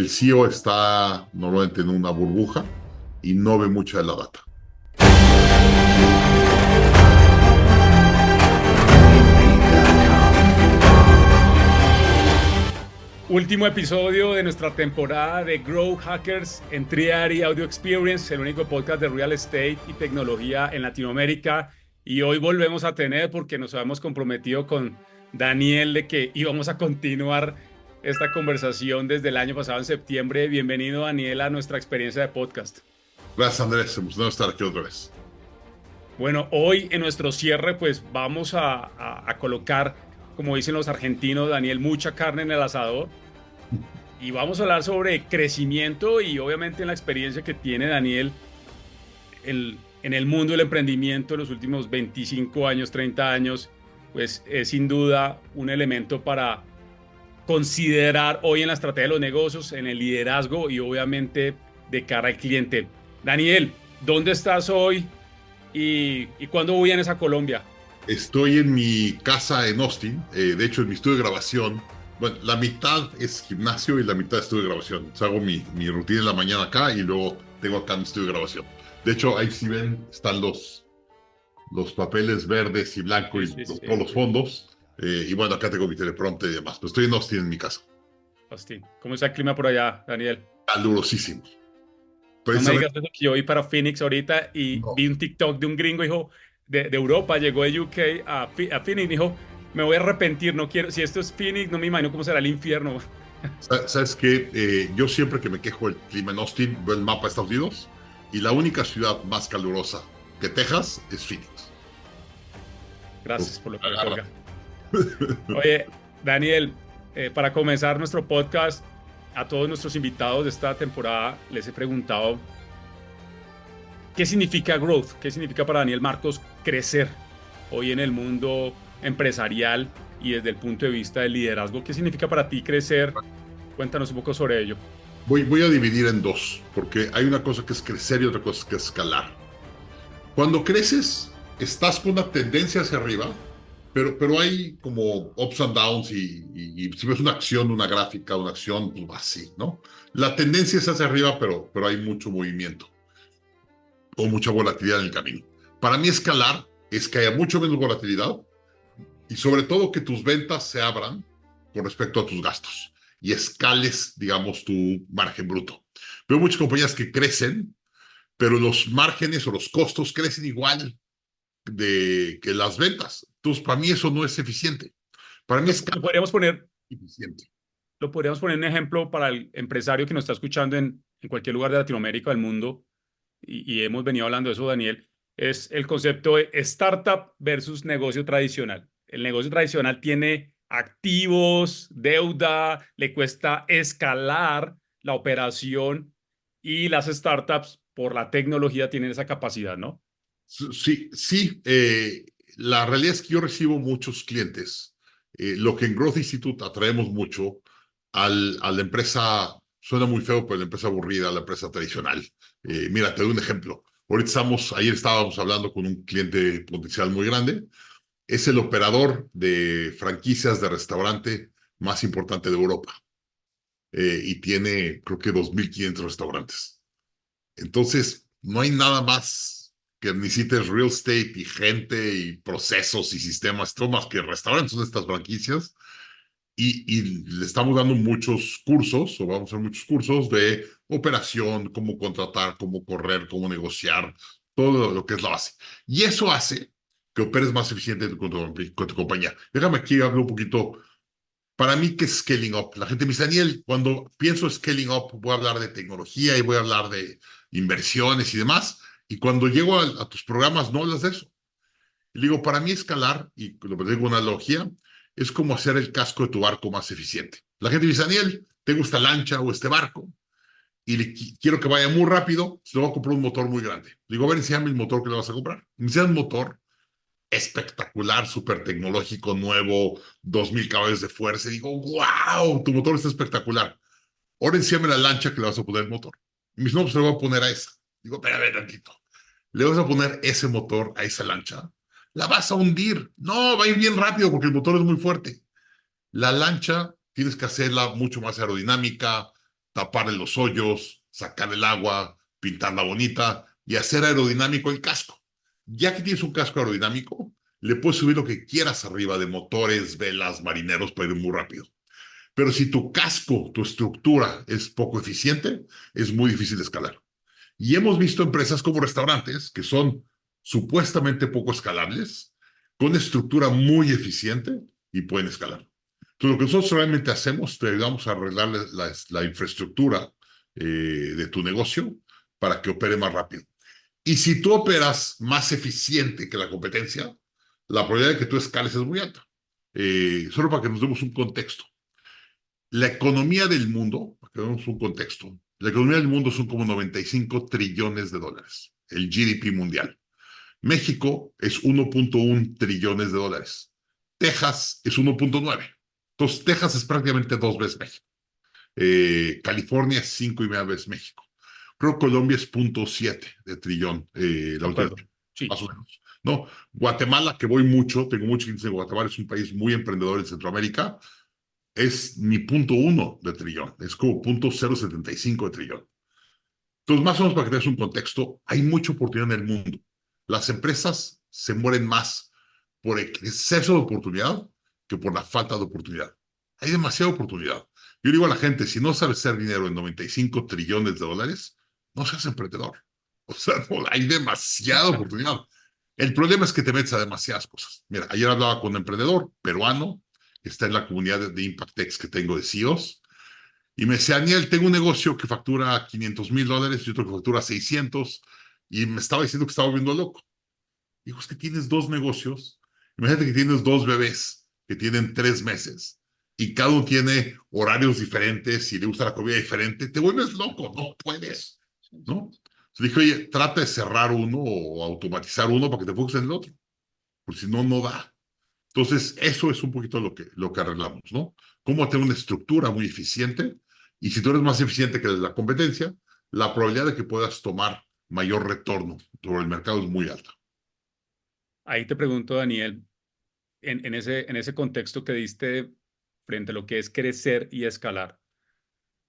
el CEO está normalmente en una burbuja y no ve mucha de la data. Último episodio de nuestra temporada de Grow Hackers en Triari Audio Experience, el único podcast de real estate y tecnología en Latinoamérica. Y hoy volvemos a tener, porque nos habíamos comprometido con Daniel de que íbamos a continuar esta conversación desde el año pasado en septiembre. Bienvenido, Daniel, a nuestra experiencia de podcast. Gracias, Andrés. Emocionado de estar aquí otra vez. Bueno, hoy en nuestro cierre pues vamos a colocar, como dicen los argentinos, Daniel, mucha carne en el asador. Y vamos a hablar sobre crecimiento y obviamente en la experiencia que tiene Daniel en el mundo del emprendimiento en los últimos 25 años, 30 años, pues es sin duda un elemento para considerar hoy en la estrategia de los negocios, en el liderazgo y obviamente de cara al cliente. Daniel, ¿dónde estás hoy y cuándo vienes a Colombia? Estoy en mi casa en Austin, de hecho en mi estudio de grabación. Bueno, la mitad es gimnasio y la mitad es estudio de grabación. Entonces hago mi rutina en la mañana acá y luego tengo acá mi estudio de grabación. De hecho, ahí si ven, están los papeles verdes y blancos y todos los fondos. Y bueno, acá tengo mi teleprompter y demás. Pero estoy en Austin, en mi casa. Austin, ¿cómo está el clima por allá, Daniel? Calurosísimo. No me digas eso, que yo voy para Phoenix ahorita y vi un TikTok de un gringo, dijo, de Europa, llegó de UK a Phoenix, dijo, me voy a arrepentir, no quiero, si esto es Phoenix, no me imagino cómo será el infierno. ¿Sabes qué? Yo siempre que me quejo del clima en Austin, veo el mapa de Estados Unidos y la única ciudad más calurosa que Texas es Phoenix. Gracias por lo que me colga. Oye, Daniel, para comenzar nuestro podcast, a todos nuestros invitados de esta temporada les he preguntado ¿qué significa growth? ¿Qué significa para Daniel Marcos crecer hoy en el mundo empresarial y desde el punto de vista del liderazgo? ¿Qué significa para ti crecer? Cuéntanos un poco sobre ello. Voy a dividir en dos, porque hay una cosa que es crecer y otra cosa que es escalar. Cuando creces, estás con una tendencia hacia arriba, pero hay como ups and downs y si ves una acción, una gráfica, una acción, pues va así, ¿no? La tendencia es hacia arriba, pero hay mucho movimiento o mucha volatilidad en el camino. Para mí escalar es que haya mucho menos volatilidad y sobre todo que tus ventas se abran con respecto a tus gastos y escales, digamos, tu margen bruto. Veo muchas compañías que crecen, pero los márgenes o los costos crecen igual que las ventas. Entonces, para mí eso no es eficiente. Para mí Lo podríamos poner, eficiente. lo podríamos poner un ejemplo para el empresario que nos está escuchando en cualquier lugar de Latinoamérica, del mundo, y hemos venido hablando de eso, Daniel, es el concepto de startup versus negocio tradicional. El negocio tradicional tiene activos, deuda, le cuesta escalar la operación y las startups por la tecnología tienen esa capacidad, ¿no? Sí. La realidad es que yo recibo muchos clientes. Lo que en Growth Institute atraemos mucho a la empresa, suena muy feo, pero la empresa aburrida, la empresa tradicional. Mira, te doy un ejemplo. Ayer estábamos hablando con un cliente potencial muy grande. Es el operador de franquicias de restaurante más importante de Europa. Y tiene, creo que 2.500 restaurantes. Entonces, no hay nada más que necesites real estate y gente y procesos y sistemas, todo más que restaurantes son estas franquicias. Y le estamos dando muchos cursos, o vamos a hacer muchos cursos de operación, cómo contratar, cómo correr, cómo negociar, todo lo que es la base. Y eso hace que operes más eficiente con tu compañía. Déjame aquí hablar un poquito. Para mí, ¿qué es scaling up? La gente me dice, Daniel, cuando pienso scaling up, voy a hablar de tecnología y voy a hablar de inversiones y demás. Y cuando llego a tus programas, no hablas de eso. Y digo, para mí escalar, y lo que digo una analogía, es como hacer el casco de tu barco más eficiente. La gente me dice, Daniel, tengo esta lancha o este barco y quiero que vaya muy rápido, se lo voy a comprar un motor muy grande. Le digo, a ver, enséñame el motor que le vas a comprar. Me enseñan un motor espectacular, súper tecnológico, nuevo, 2.000 caballos de fuerza. Y digo, wow, tu motor está espectacular. Ahora enséñame la lancha que le vas a poner el motor. Y me dice, no, pues le voy a poner a esa. Digo, espérame tantito. Le vas a poner ese motor a esa lancha. La vas a hundir. No, va a ir bien rápido porque el motor es muy fuerte. La lancha tienes que hacerla mucho más aerodinámica, taparle los hoyos, sacar el agua, pintarla bonita y hacer aerodinámico el casco. Ya que tienes un casco aerodinámico, le puedes subir lo que quieras arriba de motores, velas, marineros para ir muy rápido. Pero si tu casco, tu estructura es poco eficiente, es muy difícil de escalar. Y hemos visto empresas como restaurantes que son supuestamente poco escalables, con estructura muy eficiente y pueden escalar. Entonces, lo que nosotros realmente hacemos, te ayudamos a arreglar la infraestructura de tu negocio para que opere más rápido. Y si tú operas más eficiente que la competencia, la probabilidad de que tú escales es muy alta. Solo para que nos demos un contexto. La economía del mundo, para que demos un contexto, la economía del mundo son como 95 trillones de dólares, el GDP mundial. México es 1.1 trillones de dólares. Texas es 1.9. Entonces, Texas es prácticamente 2 veces México. California es 5,5 veces México. Creo que Colombia es 0.7 de trillón, De la última acuerdo. vez, Sí. más o menos. No, Guatemala, que voy mucho, tengo mucho índice en Guatemala, es un país muy emprendedor en Centroamérica, es ni 0.1 de trillón, es como 0.075 de trillón. Entonces, más o menos para que tengas un contexto, hay mucha oportunidad en el mundo. Las empresas se mueren más por exceso de oportunidad que por la falta de oportunidad. Hay demasiada oportunidad. Yo digo a la gente, si no sabes hacer dinero en 95 trillones de dólares, no seas emprendedor. O sea, no, hay demasiada oportunidad. El problema es que te metes a demasiadas cosas. Mira, ayer hablaba con un emprendedor peruano, que está en la comunidad de ImpactX que tengo de CEOs, y me decía, Daniel, tengo un negocio que factura $500,000 y otro que factura 600, y me estaba diciendo que estaba volviendo loco. Dijo, es que tienes dos negocios. Imagínate que tienes dos bebés que tienen 3 meses y cada uno tiene horarios diferentes y le gusta la comida diferente. Te vuelves loco, no puedes, ¿no? Entonces dije, oye, trata de cerrar uno o automatizar uno para que te enfoques en el otro, porque si no, no da. Entonces, eso es un poquito lo que arreglamos, ¿no? Cómo tener una estructura muy eficiente y si tú eres más eficiente que la competencia, la probabilidad de que puedas tomar mayor retorno sobre el mercado es muy alta. Ahí te pregunto, Daniel, en ese contexto que diste frente a lo que es crecer y escalar,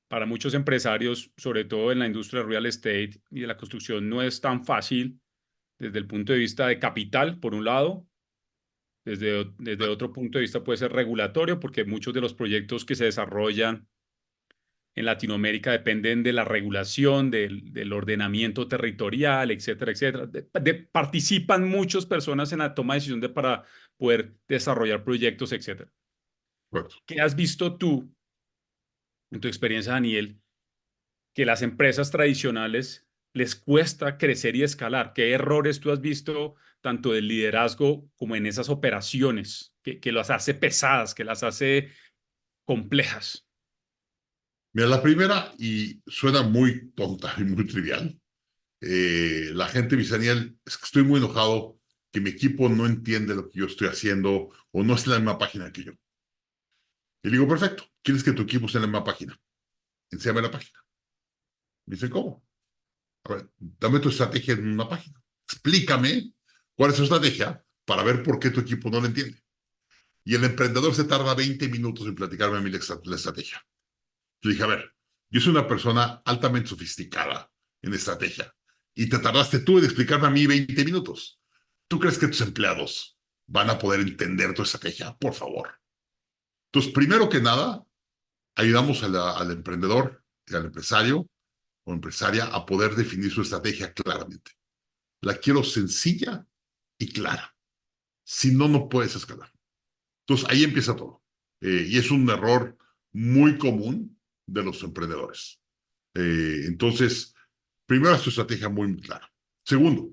para muchos empresarios, sobre todo en la industria real estate y de la construcción, no es tan fácil desde el punto de vista de capital, por un lado, desde otro punto de vista puede ser regulatorio, porque muchos de los proyectos que se desarrollan en Latinoamérica dependen de la regulación, del ordenamiento territorial, etcétera, etcétera. Participan muchas personas en la toma de decisión para poder desarrollar proyectos, etcétera. Bueno, ¿Qué has visto tú, en tu experiencia, Daniel, que las empresas tradicionales les cuesta crecer y escalar? ¿Qué errores tú has visto tanto del liderazgo como en esas operaciones que las hace pesadas, que las hace complejas? mira, la primera, y suena muy tonta y muy trivial, la gente me dice, Daniel, es que estoy muy enojado que mi equipo no entiende lo que yo estoy haciendo o no está en la misma página que yo. Y le digo, perfecto, ¿quieres que tu equipo esté en la misma página? Enséñame la página. Me dice, ¿cómo? A ver, dame tu estrategia en una página. Explícame cuál es tu estrategia para ver por qué tu equipo no la entiende. Y el emprendedor se tarda 20 minutos en platicarme a mí la estrategia. Yo dije, a ver, yo soy una persona altamente sofisticada en estrategia y te tardaste tú en explicarme a mí 20 minutos. ¿Tú crees que tus empleados van a poder entender tu estrategia? Por favor. Entonces, primero que nada, ayudamos al emprendedor y al empresario o empresaria a poder definir su estrategia claramente. La quiero sencilla y clara. Si no, no puedes escalar. Entonces, ahí empieza todo. Y es un error muy común de los emprendedores. Entonces, primero, es tu estrategia muy clara. Segundo,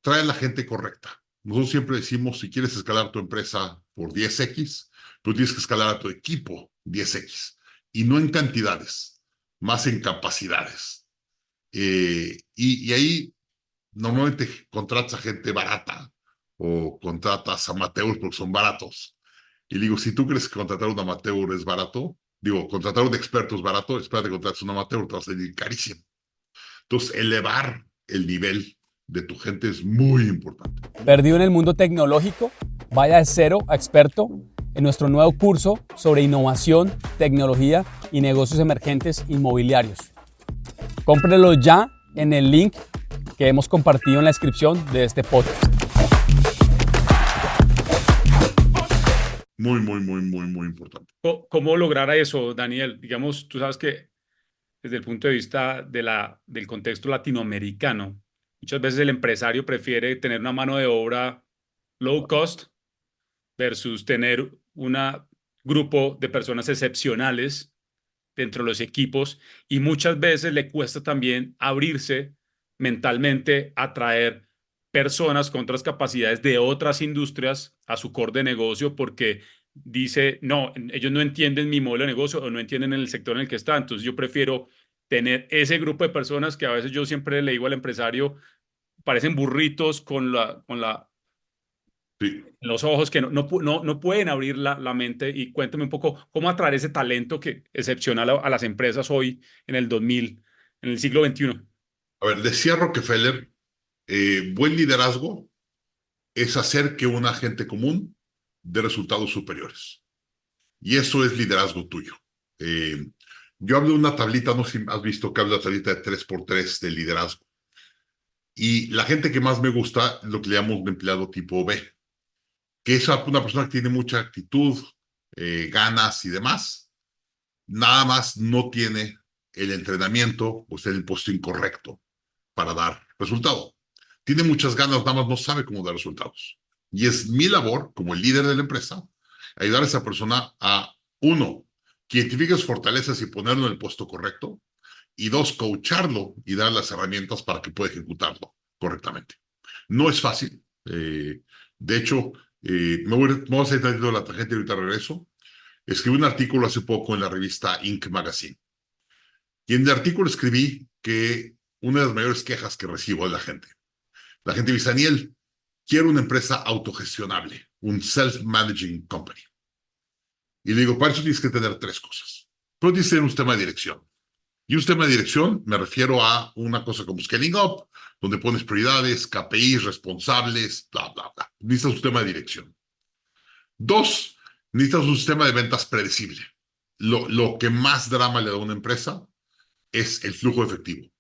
trae a la gente correcta. Nosotros siempre decimos, si quieres escalar tu empresa por 10x, tú tienes que escalar a tu equipo 10x. Y no en cantidades, más en capacidades. Y ahí normalmente contratas a gente barata o contratas amateurs porque son baratos. Y digo, si tú crees que contratar a un amateur es barato, digo, contratar a un experto es barato, espérate, contratas a un amateur, te va a salir carísimo. Entonces, elevar el nivel de tu gente es muy importante. Perdido en el mundo tecnológico, vaya de cero a experto en nuestro nuevo curso sobre innovación, tecnología y negocios emergentes inmobiliarios. Cómprelo ya en el link que hemos compartido en la descripción de este podcast. Muy importante. ¿Cómo lograr eso, Daniel? Digamos, tú sabes que desde el punto de vista del contexto latinoamericano, muchas veces el empresario prefiere tener una mano de obra low cost versus tener un grupo de personas excepcionales dentro de los equipos, y muchas veces le cuesta también abrirse mentalmente a traer personas con otras capacidades de otras industrias a su core de negocio, porque dice, no, ellos no entienden mi modelo de negocio o no entienden el sector en el que está. Entonces yo prefiero tener ese grupo de personas que a veces yo siempre le digo al empresario, parecen burritos Sí. los ojos, que no pueden abrir la mente. Y cuéntame un poco cómo atraer ese talento que excepcional a las empresas hoy en el 2000, en el siglo XXI. A ver, decía Rockefeller, buen liderazgo es hacer que un agente común dé resultados superiores. Y eso es liderazgo tuyo. Yo hablo de una tablita, no sé si has visto que hablo de una tablita de 3x3 de liderazgo. Y la gente que más me gusta, lo que le llamamos un empleado tipo B, que es una persona que tiene mucha actitud, ganas y demás, nada más no tiene el entrenamiento o está en el puesto incorrecto para dar resultado. Tiene muchas ganas, nada más no sabe cómo dar resultados. Y es mi labor, como el líder de la empresa, ayudar a esa persona a, uno, que identifique sus fortalezas y ponerlo en el puesto correcto, y dos, coacharlo y dar las herramientas para que pueda ejecutarlo correctamente. No es fácil. De hecho, me voy a salir tantito de la tarjeta y ahorita regreso. Escribí un artículo hace poco en la revista Inc. Magazine. Y en el artículo escribí que una de las mayores quejas que recibo de la gente dice, Daniel, quiero una empresa autogestionable, un self-managing company. Y le digo, para eso tienes que tener tres cosas. Pero tienes que tener un sistema de dirección. Y un sistema de dirección me refiero a una cosa como Scaling Up, donde pones prioridades, KPIs, responsables, bla, bla, bla. Necesitas un sistema de dirección. Dos, necesitas un sistema de ventas predecible. Lo que más drama le da a una empresa es el flujo efectivo.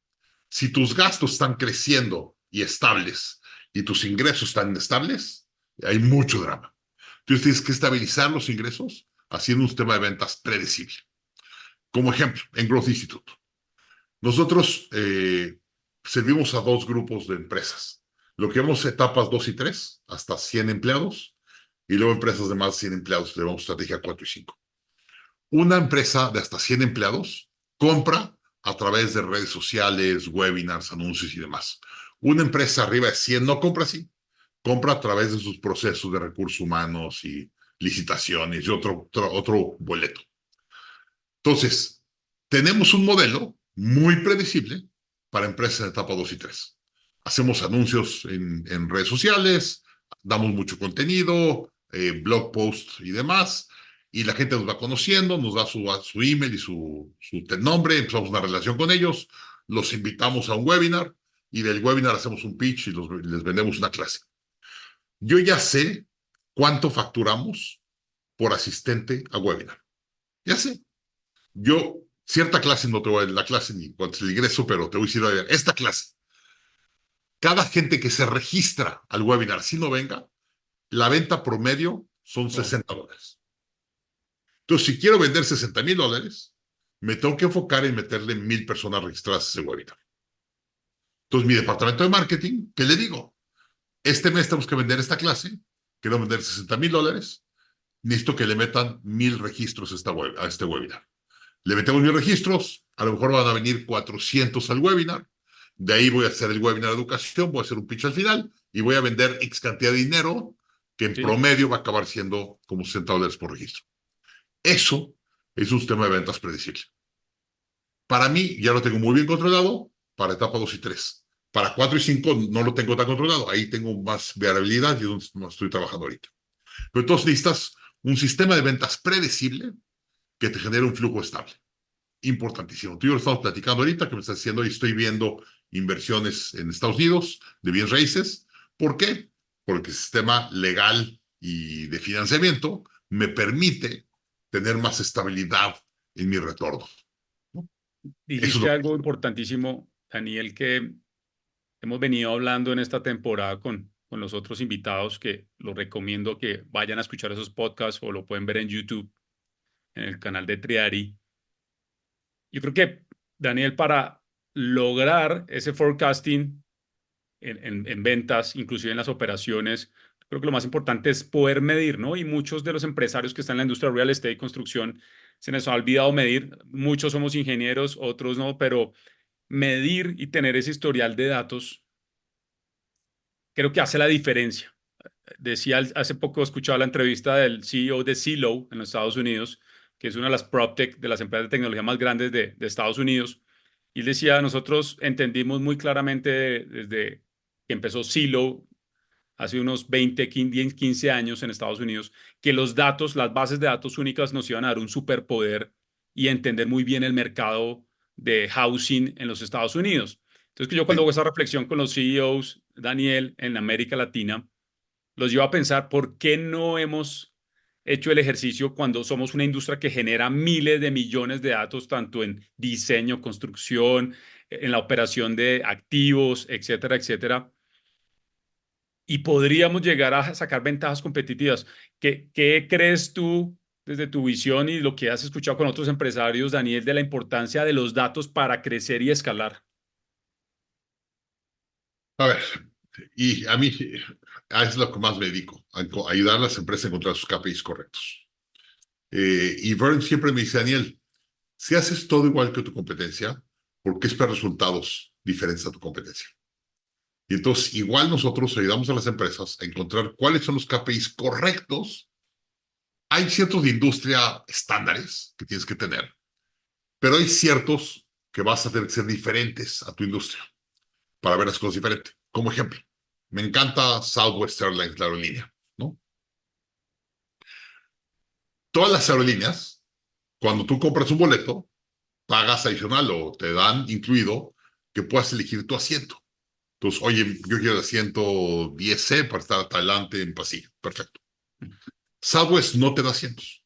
Si tus gastos están creciendo y estables y tus ingresos están inestables, hay mucho drama. Entonces tienes que estabilizar los ingresos haciendo un sistema de ventas predecible. Como ejemplo, en Growth Institute, nosotros servimos a dos grupos de empresas. Lo que llamamos etapas 2 y 3, hasta 100 empleados, y luego empresas de más de 100 empleados, le llamamos estrategia 4 y 5. Una empresa de hasta 100 empleados compra a través de redes sociales, webinars, anuncios y demás. Una empresa arriba de 100 no compra así, compra a través de sus procesos de recursos humanos y licitaciones y otro boleto. Entonces, tenemos un modelo muy predecible para empresas en etapa 2 y 3. Hacemos anuncios en redes sociales, damos mucho contenido, blog posts y demás, y la gente nos va conociendo, nos da su email y su nombre, empezamos una relación con ellos, los invitamos a un webinar, y del webinar hacemos un pitch y les vendemos una clase. Yo ya sé cuánto facturamos por asistente a webinar. Ya sé. Yo, cierta clase, no te voy a dar la clase ni cuánto es el ingreso, pero te voy a decir, oye, esta clase, cada gente que se registra al webinar, si no venga, la venta promedio son $60. Entonces, si quiero vender $60,000, me tengo que enfocar en meterle 1,000 personas registradas a ese webinar. Entonces, mi departamento de marketing, ¿qué le digo? Este mes tenemos que vender esta clase, quiero vender $60,000, necesito que le metan 1,000 registros a este webinar. Le metemos 1,000 registros, a lo mejor van a venir 400 al webinar, de ahí voy a hacer el webinar de educación, voy a hacer un pitch al final y voy a vender X cantidad de dinero que en promedio va a acabar siendo como $60 por registro. Eso es un sistema de ventas predecible. Para mí ya lo tengo muy bien controlado para etapa 2 y 3. Para 4 y 5 no lo tengo tan controlado, ahí tengo más variabilidad y es donde no estoy trabajando ahorita. Pero entonces necesitas un sistema de ventas predecible que te genere un flujo estable. Importantísimo. Tú y yo lo estamos platicando ahorita, que me estás diciendo, y estoy viendo inversiones en Estados Unidos de bienes raíces. ¿Por qué? Porque el sistema legal y de financiamiento me permite tener más estabilidad en mi retorno, ¿no? Eso es Dijiste lo algo importantísimo, Daniel, que hemos venido hablando en esta temporada con los otros invitados, que los recomiendo que vayan a escuchar esos podcasts o lo pueden ver en YouTube, en el canal de Triari. Yo creo que, Daniel, para lograr ese forecasting en ventas, inclusive en las operaciones, creo que lo más importante es poder medir, ¿no? Y muchos de los empresarios que están en la industria real estate y construcción se les ha olvidado medir. Muchos somos ingenieros, otros no, pero medir y tener ese historial de datos creo que hace la diferencia. Decía, hace poco escuchaba la entrevista del CEO de Zillow en los Estados Unidos, que es una de las PropTech, de las empresas de tecnología más grandes de Estados Unidos. Y él decía, nosotros entendimos muy claramente desde que empezó Zillow hace unos 20, 15 años en Estados Unidos, que los datos, las bases de datos únicas nos iban a dar un superpoder y entender muy bien el mercado de housing en los Estados Unidos. Entonces, que yo cuando que hago esa reflexión con los CEOs, Daniel, en América Latina, los llevo a pensar por qué no hemos hecho el ejercicio cuando somos una industria que genera miles de millones de datos, tanto en diseño, construcción, en la operación de activos, etcétera, etcétera, y podríamos llegar a sacar ventajas competitivas. ¿Qué crees tú desde tu visión y lo que has escuchado con otros empresarios, Daniel, de la importancia de los datos para crecer y escalar? A ver, y a mí es lo que más me dedico, a ayudar a las empresas a encontrar sus KPIs correctos. Y Vern siempre me dice, Daniel, si haces todo igual que tu competencia, ¿por qué esperas resultados diferentes a tu competencia? Y entonces, igual nosotros ayudamos a las empresas a encontrar cuáles son los KPIs correctos. Hay ciertos de industria estándares que tienes que tener, pero hay ciertos que vas a tener que ser diferentes a tu industria para ver las cosas diferentes. Como ejemplo, me encanta Southwest Airlines, la aerolínea, ¿no? Todas las aerolíneas, cuando tú compras un boleto, pagas adicional o te dan incluido que puedas elegir tu asiento. Entonces, oye, yo quiero el asiento 10C para estar hasta adelante en pasillo. Perfecto. Southwest no te da asientos.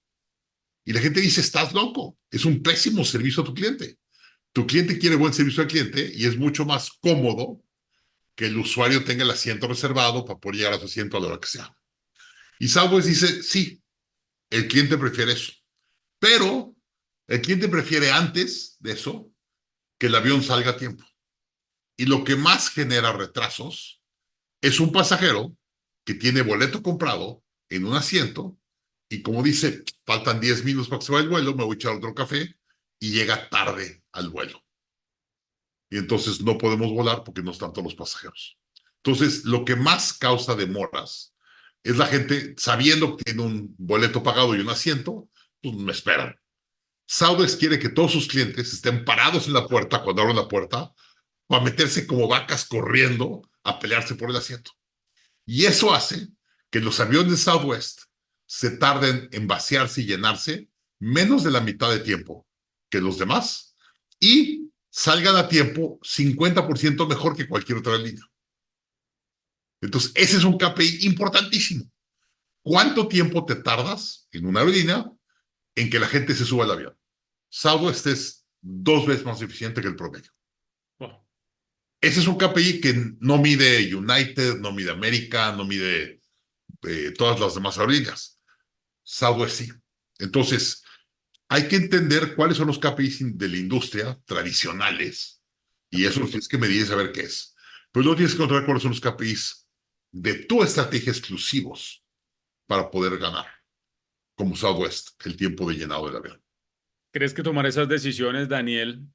Y la gente dice, estás loco. Es un pésimo servicio a tu cliente. Tu cliente quiere buen servicio al cliente y es mucho más cómodo que el usuario tenga el asiento reservado para poder llegar a su asiento a la hora que sea. Y Southwest dice, sí, el cliente prefiere eso. Pero el cliente prefiere antes de eso que el avión salga a tiempo. Y lo que más genera retrasos es un pasajero que tiene boleto comprado en un asiento y como dice, faltan 10 minutos para que se vaya el vuelo, me voy a echar otro café y llega tarde al vuelo. Y entonces no podemos volar porque no están todos los pasajeros. Entonces, lo que más causa demoras es la gente sabiendo que tiene un boleto pagado y un asiento, pues me esperan. Southwest quiere que todos sus clientes estén parados en la puerta cuando abren la puerta para meterse como vacas corriendo a pelearse por el asiento. Y eso hace que los aviones de Southwest se tarden en vaciarse y llenarse menos de la mitad de tiempo que los demás y salgan a tiempo 50% mejor que cualquier otra línea. Entonces, ese es un KPI importantísimo. ¿Cuánto tiempo te tardas en una aerolínea en que la gente se suba al avión? Southwest es 2 veces más eficiente que el promedio. Wow. Ese es un KPI que no mide United, no mide América, no mide todas las demás aerolíneas. Southwest sí. Entonces, hay que entender cuáles son los KPIs de la industria tradicionales y eso lo tienes que medir y saber qué es. Pero luego tienes que encontrar cuáles son los KPIs de tu estrategia exclusivos para poder ganar, como Southwest, el tiempo de llenado del avión. ¿Crees que tomar esas decisiones, Daniel?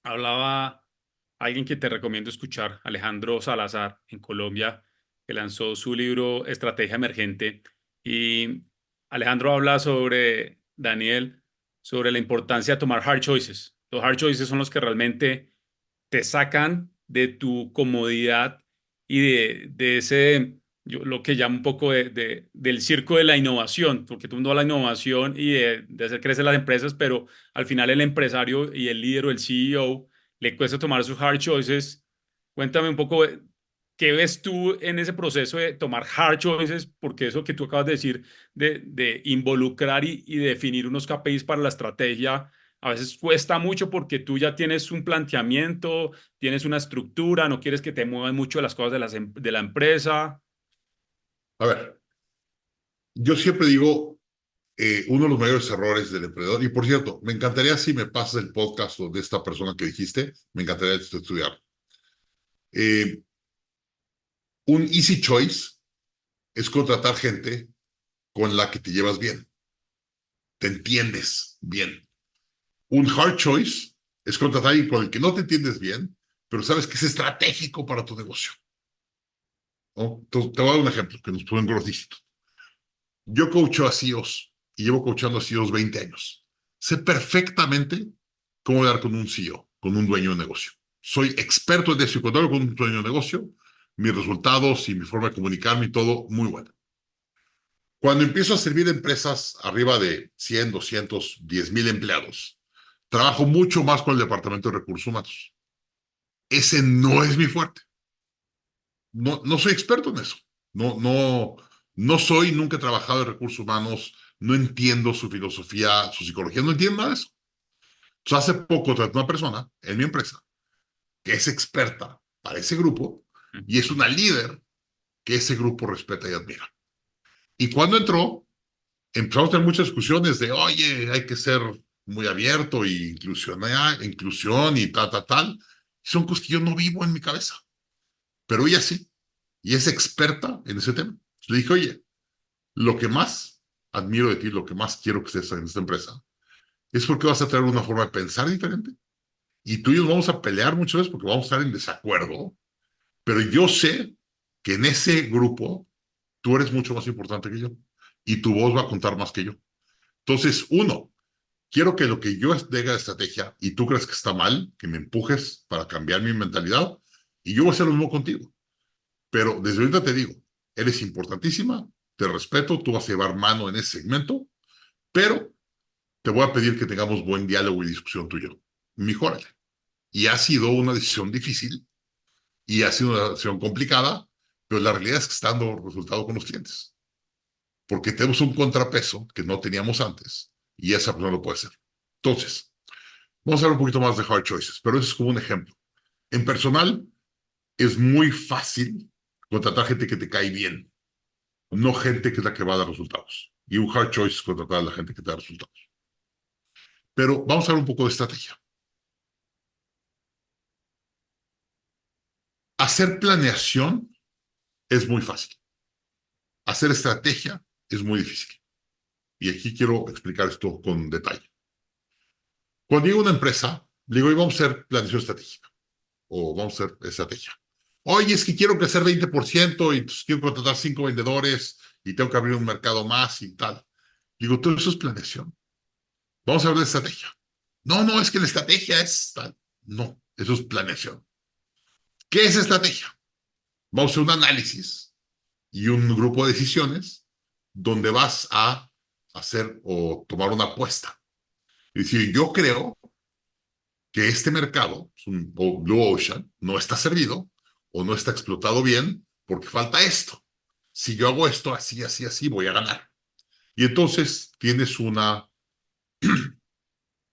Hablaba alguien que te recomiendo escuchar, Alejandro Salazar, en Colombia, que lanzó su libro Estrategia Emergente. Y Alejandro habla sobre, Daniel, sobre la importancia de tomar hard choices. Los hard choices son los que realmente te sacan de tu comodidad y de ese, yo lo que llamo un poco del circo de la innovación, porque todo el mundo habla de innovación y de hacer crecer las empresas, pero al final el empresario y el líder o el CEO le cuesta tomar sus hard choices. Cuéntame un poco ¿Qué ves tú en ese proceso de tomar hard choices? Porque eso que tú acabas de decir, de involucrar y definir unos KPIs para la estrategia, a veces cuesta mucho porque tú ya tienes un planteamiento, tienes una estructura, no quieres que te muevan mucho las cosas de la empresa. A ver, yo siempre digo, uno de los mayores errores del emprendedor, y por cierto, me encantaría si me pasas el podcast de esta persona que dijiste, me encantaría estudiar. Eh, un easy choice es contratar gente con la que te llevas bien, te entiendes bien. Un hard choice es contratar a alguien con el que no te entiendes bien, pero sabes que es estratégico para tu negocio, ¿no? Entonces, te voy a dar un ejemplo que nos pueden Growth Institute. Yo coacho a CEOs y llevo coachando a CEOs 20 años. Sé perfectamente cómo hablar con un CEO, con un dueño de negocio. Soy experto en eso y cuando hablo con un dueño de negocio, mis resultados y mi forma de comunicarme y todo, muy bueno. Cuando empiezo a servir a empresas arriba de 100, 200, 10,000 empleados, trabajo mucho más con el Departamento de Recursos Humanos. Ese no es mi fuerte. No, no soy experto en eso. No soy, nunca he trabajado en recursos humanos, no entiendo su filosofía, su psicología, no entiendo nada de eso. Entonces, hace poco traté a una persona en mi empresa que es experta para ese grupo y es una líder que ese grupo respeta y admira. Y cuando entró, empezamos a tener muchas discusiones de, oye, hay que ser muy abierto y inclusión y tal. Son cosas que yo no vivo en mi cabeza, pero ella sí, y es experta en ese tema. Le dije, oye, lo que más admiro de ti, lo que más quiero que estés en esta empresa, es porque vas a tener una forma de pensar diferente. Y tú y yo nos vamos a pelear muchas veces porque vamos a estar en desacuerdo, pero yo sé que en ese grupo tú eres mucho más importante que yo y tu voz va a contar más que yo. Entonces, uno, quiero que lo que yo diga de estrategia y tú crees que está mal, que me empujes para cambiar mi mentalidad y yo voy a hacer lo mismo contigo. Pero desde ahorita te digo, eres importantísima, te respeto, tú vas a llevar mano en ese segmento, pero te voy a pedir que tengamos buen diálogo y discusión tú y yo. Mejórale. Y ha sido una decisión difícil y ha sido una decisión complicada, pero la realidad es que está dando resultado con los clientes. Porque tenemos un contrapeso que no teníamos antes y esa persona lo puede hacer. Entonces, vamos a hablar un poquito más de hard choices, pero eso es como un ejemplo. En personal, es muy fácil contratar gente que te cae bien, no gente que es la que va a dar resultados. Y un hard choice es contratar a la gente que te da resultados. Pero vamos a hablar un poco de estrategia. Hacer planeación es muy fácil. Hacer estrategia es muy difícil. Y aquí quiero explicar esto con detalle. Cuando llego a una empresa, le digo, vamos a hacer planeación estratégica o vamos a hacer estrategia. Oye, es que quiero crecer 20% y quiero contratar 5 vendedores y tengo que abrir un mercado más y tal. Digo, todo eso es planeación. Vamos a hablar de estrategia. No, es que la estrategia es tal. No, eso es planeación. ¿Qué es estrategia? Vamos a hacer un análisis y un grupo de decisiones donde vas a hacer o tomar una apuesta. Es decir, yo creo que este mercado, es un Blue Ocean, no está servido o no está explotado bien porque falta esto. Si yo hago esto así, voy a ganar. Y entonces tienes una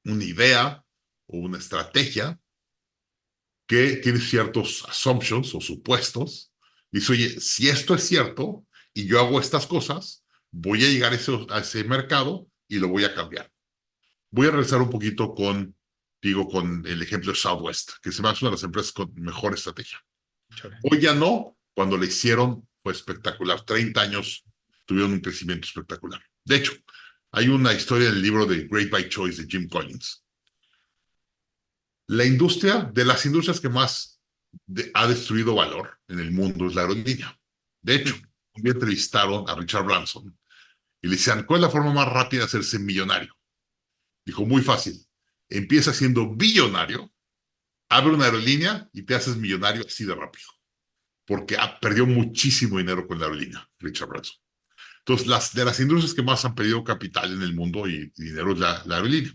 idea o una estrategia que tiene ciertos assumptions o supuestos. Y dice, oye, si esto es cierto y yo hago estas cosas, voy a llegar a ese mercado y lo voy a cambiar. Voy a regresar un poquito con el ejemplo de Southwest, que se me hace una de las empresas con mejor estrategia. Chévere. Hoy ya no, cuando le hicieron fue espectacular. 30 años tuvieron un crecimiento espectacular. De hecho, hay una historia en el libro de Great by Choice de Jim Collins. La industria, de las industrias que más ha destruido valor en el mundo es la aerolínea. De hecho, un día entrevistaron a Richard Branson y le decían, ¿cuál es la forma más rápida de hacerse millonario? Dijo, muy fácil. Empieza siendo billonario, abre una aerolínea y te haces millonario así de rápido. Porque perdió muchísimo dinero con la aerolínea, Richard Branson. Entonces, de las industrias que más han perdido capital en el mundo y dinero es la aerolínea.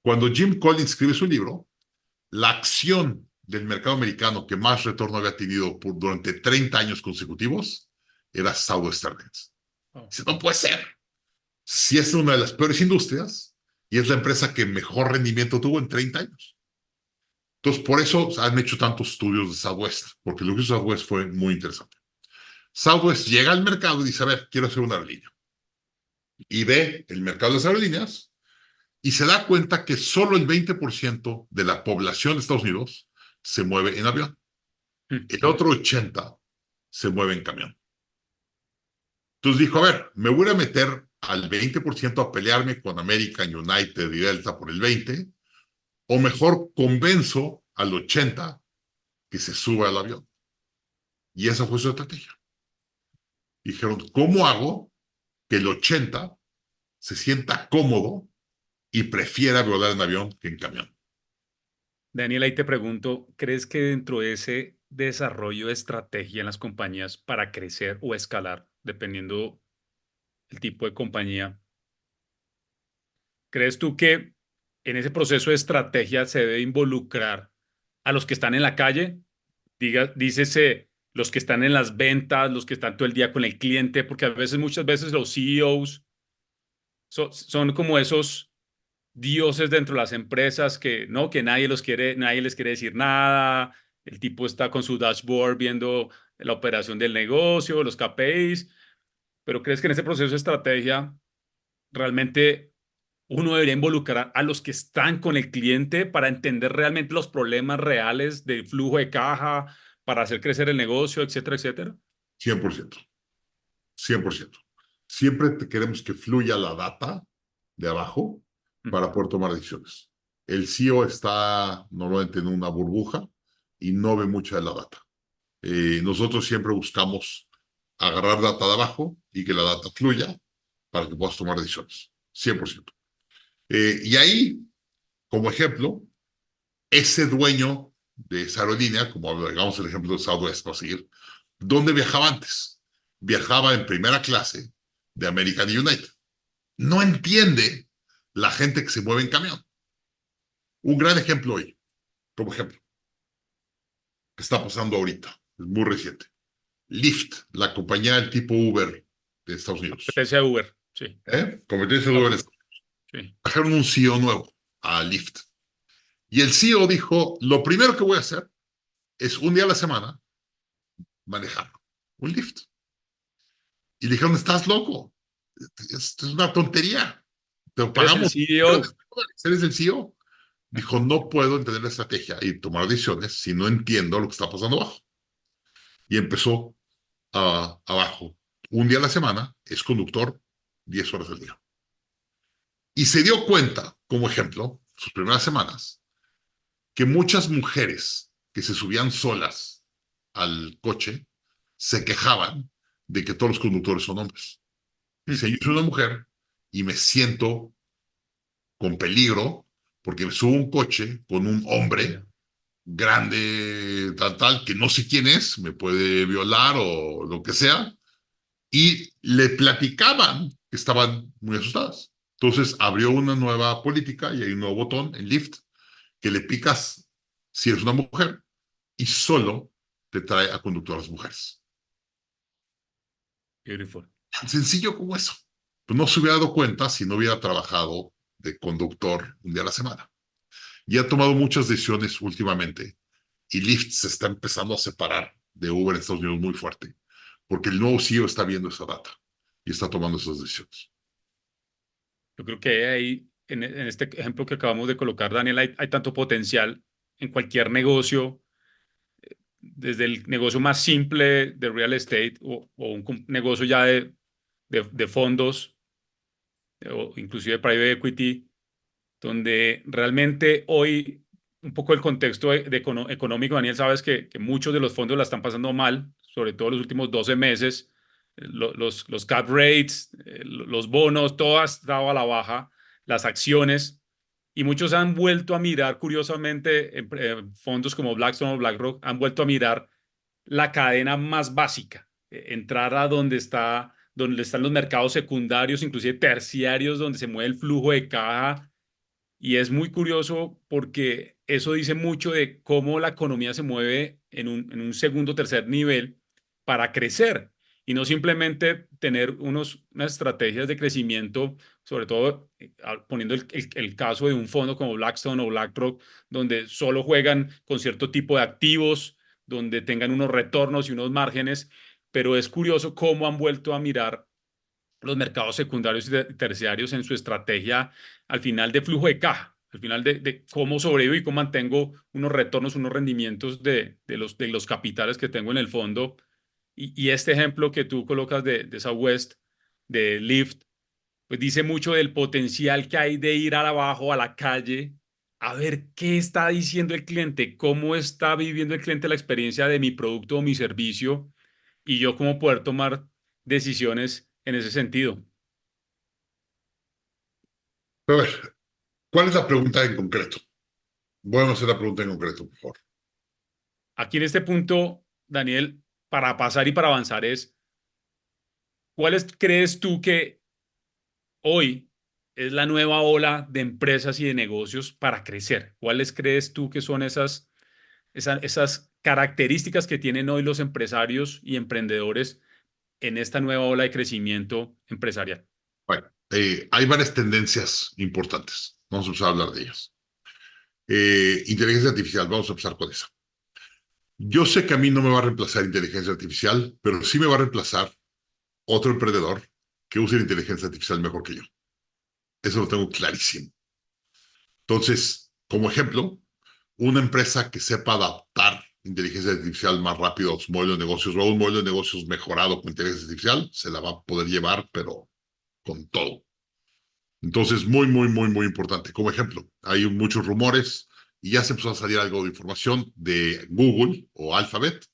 Cuando Jim Collins escribe su libro, la acción del mercado americano que más retorno había tenido durante 30 años consecutivos era Southwest Airlines. Oh. Dice, no puede ser. Si es una de las peores industrias y es la empresa que mejor rendimiento tuvo en 30 años. Entonces, por eso han hecho tantos estudios de Southwest, porque lo que hizo Southwest fue muy interesante. Southwest llega al mercado y dice, a ver, quiero hacer una aerolínea. Y ve el mercado de las aerolíneas y se da cuenta que solo el 20% de la población de Estados Unidos se mueve en avión. El otro 80% se mueve en camión. Entonces dijo, a ver, me voy a meter al 20% a pelearme con American, United y Delta por el 20%, o mejor convenzo al 80% que se suba al avión. Y esa fue su estrategia. Dijeron, ¿cómo hago que el 80% se sienta cómodo y prefiera volar en avión que en camión? Daniel, ahí te pregunto, ¿crees que dentro de ese desarrollo de estrategia en las compañías para crecer o escalar, dependiendo el tipo de compañía, crees tú que en ese proceso de estrategia se debe involucrar a los que están en la calle? Dícese, los que están en las ventas, los que están todo el día con el cliente, porque a veces, muchas veces los CEOs son como esos dioses dentro de las empresas que no, que nadie les quiere decir nada. El tipo está con su dashboard viendo la operación del negocio, los KPIs. Pero ¿crees que en ese proceso de estrategia realmente uno debería involucrar a los que están con el cliente para entender realmente los problemas reales de flujo de caja, para hacer crecer el negocio, etcétera, etcétera? 100%. 100%. Siempre queremos que fluya la data de abajo para poder tomar decisiones. El CEO está normalmente en una burbuja y no ve mucha de la data. Nosotros siempre buscamos agarrar data de abajo y que la data fluya para que puedas tomar decisiones. 100%. Y ahí, como ejemplo, ese dueño de esa aerolínea, como digamos el ejemplo de Southwest, para seguir, ¿dónde viajaba antes? Viajaba en primera clase de American United. No entiende la gente que se mueve en camión. Un gran ejemplo hoy, como ejemplo, que está pasando ahorita, es muy reciente. Lyft, la compañía del tipo Uber de Estados Unidos. Competencia de Uber, sí. Competencia de Uber. Sí. Trajeron un CEO nuevo a Lyft. Y el CEO dijo, lo primero que voy a hacer es un día a la semana manejar un Lyft. Y le dijeron, estás loco. Es una tontería. Te ¿Eres el pagamos. CEO? Eres el CEO. Dijo, no puedo entender la estrategia y tomar decisiones si no entiendo lo que está pasando abajo. Y empezó abajo. Un día a la semana es conductor 10 horas al día. Y se dio cuenta, como ejemplo, sus primeras semanas, que muchas mujeres que se subían solas al coche se quejaban de que todos los conductores son hombres. Dice, yo soy una mujer y me siento con peligro porque me subo a un coche con un hombre grande, tal, que no sé quién es, me puede violar o lo que sea, y le platicaban que estaban muy asustadas. Entonces abrió una nueva política y hay un nuevo botón en Lyft que le picas si eres una mujer y solo te trae a conductoras mujeres. Beautiful. Tan sencillo como eso. Pues no se hubiera dado cuenta si no hubiera trabajado de conductor un día a la semana. Y ha tomado muchas decisiones últimamente y Lyft se está empezando a separar de Uber en Estados Unidos muy fuerte, porque el nuevo CEO está viendo esa data y está tomando esas decisiones. Yo creo que ahí, en este ejemplo que acabamos de colocar, Daniel, hay tanto potencial en cualquier negocio, desde el negocio más simple de real estate o un negocio ya de fondos o inclusive private equity, donde realmente hoy un poco el contexto económico, Daniel, sabes que muchos de los fondos la están pasando mal, sobre todo los últimos 12 meses, los cap rates, los bonos, todo ha estado a la baja, las acciones, y muchos han vuelto a mirar, curiosamente, fondos como Blackstone o BlackRock han vuelto a mirar la cadena más básica, entrar a donde están los mercados secundarios, inclusive terciarios, donde se mueve el flujo de caja Y es muy curioso porque eso dice mucho de cómo la economía se mueve en un segundo o tercer nivel para crecer y no simplemente tener unas estrategias de crecimiento, sobre todo poniendo el caso de un fondo como Blackstone o BlackRock, donde solo juegan con cierto tipo de activos, donde tengan unos retornos y unos márgenes, pero es curioso cómo han vuelto a mirar los mercados secundarios y terciarios en su estrategia al final de flujo de caja, al final de cómo sobrevivo y cómo mantengo unos retornos, unos rendimientos de los capitales que tengo en el fondo. Y este ejemplo que tú colocas de Southwest, de Lyft, pues dice mucho del potencial que hay de ir abajo a la calle a ver qué está diciendo el cliente, cómo está viviendo el cliente la experiencia de mi producto o mi servicio y yo cómo poder tomar decisiones en ese sentido. A ver, ¿cuál es la pregunta en concreto? Voy a hacer la pregunta en concreto, por favor. Aquí en este punto, Daniel, para pasar y para avanzar es, ¿cuáles crees tú que hoy es la nueva ola de empresas y de negocios para crecer? ¿Cuáles crees tú que son esas características que tienen hoy los empresarios y emprendedores en esta nueva ola de crecimiento empresarial? Bueno, hay varias tendencias importantes. Vamos a empezar a hablar de ellas. Inteligencia artificial, vamos a empezar con esa. Yo sé que a mí no me va a reemplazar inteligencia artificial, pero sí me va a reemplazar otro emprendedor que use la inteligencia artificial mejor que yo. Eso lo tengo clarísimo. Entonces, como ejemplo, una empresa que sepa adaptar inteligencia artificial más rápido a su modelo de negocios o a un modelo de negocios mejorado con inteligencia artificial, se la va a poder llevar, pero con todo. Entonces, muy, muy, muy, muy importante. Como ejemplo, hay muchos rumores y ya se empezó a salir algo de información de Google o Alphabet.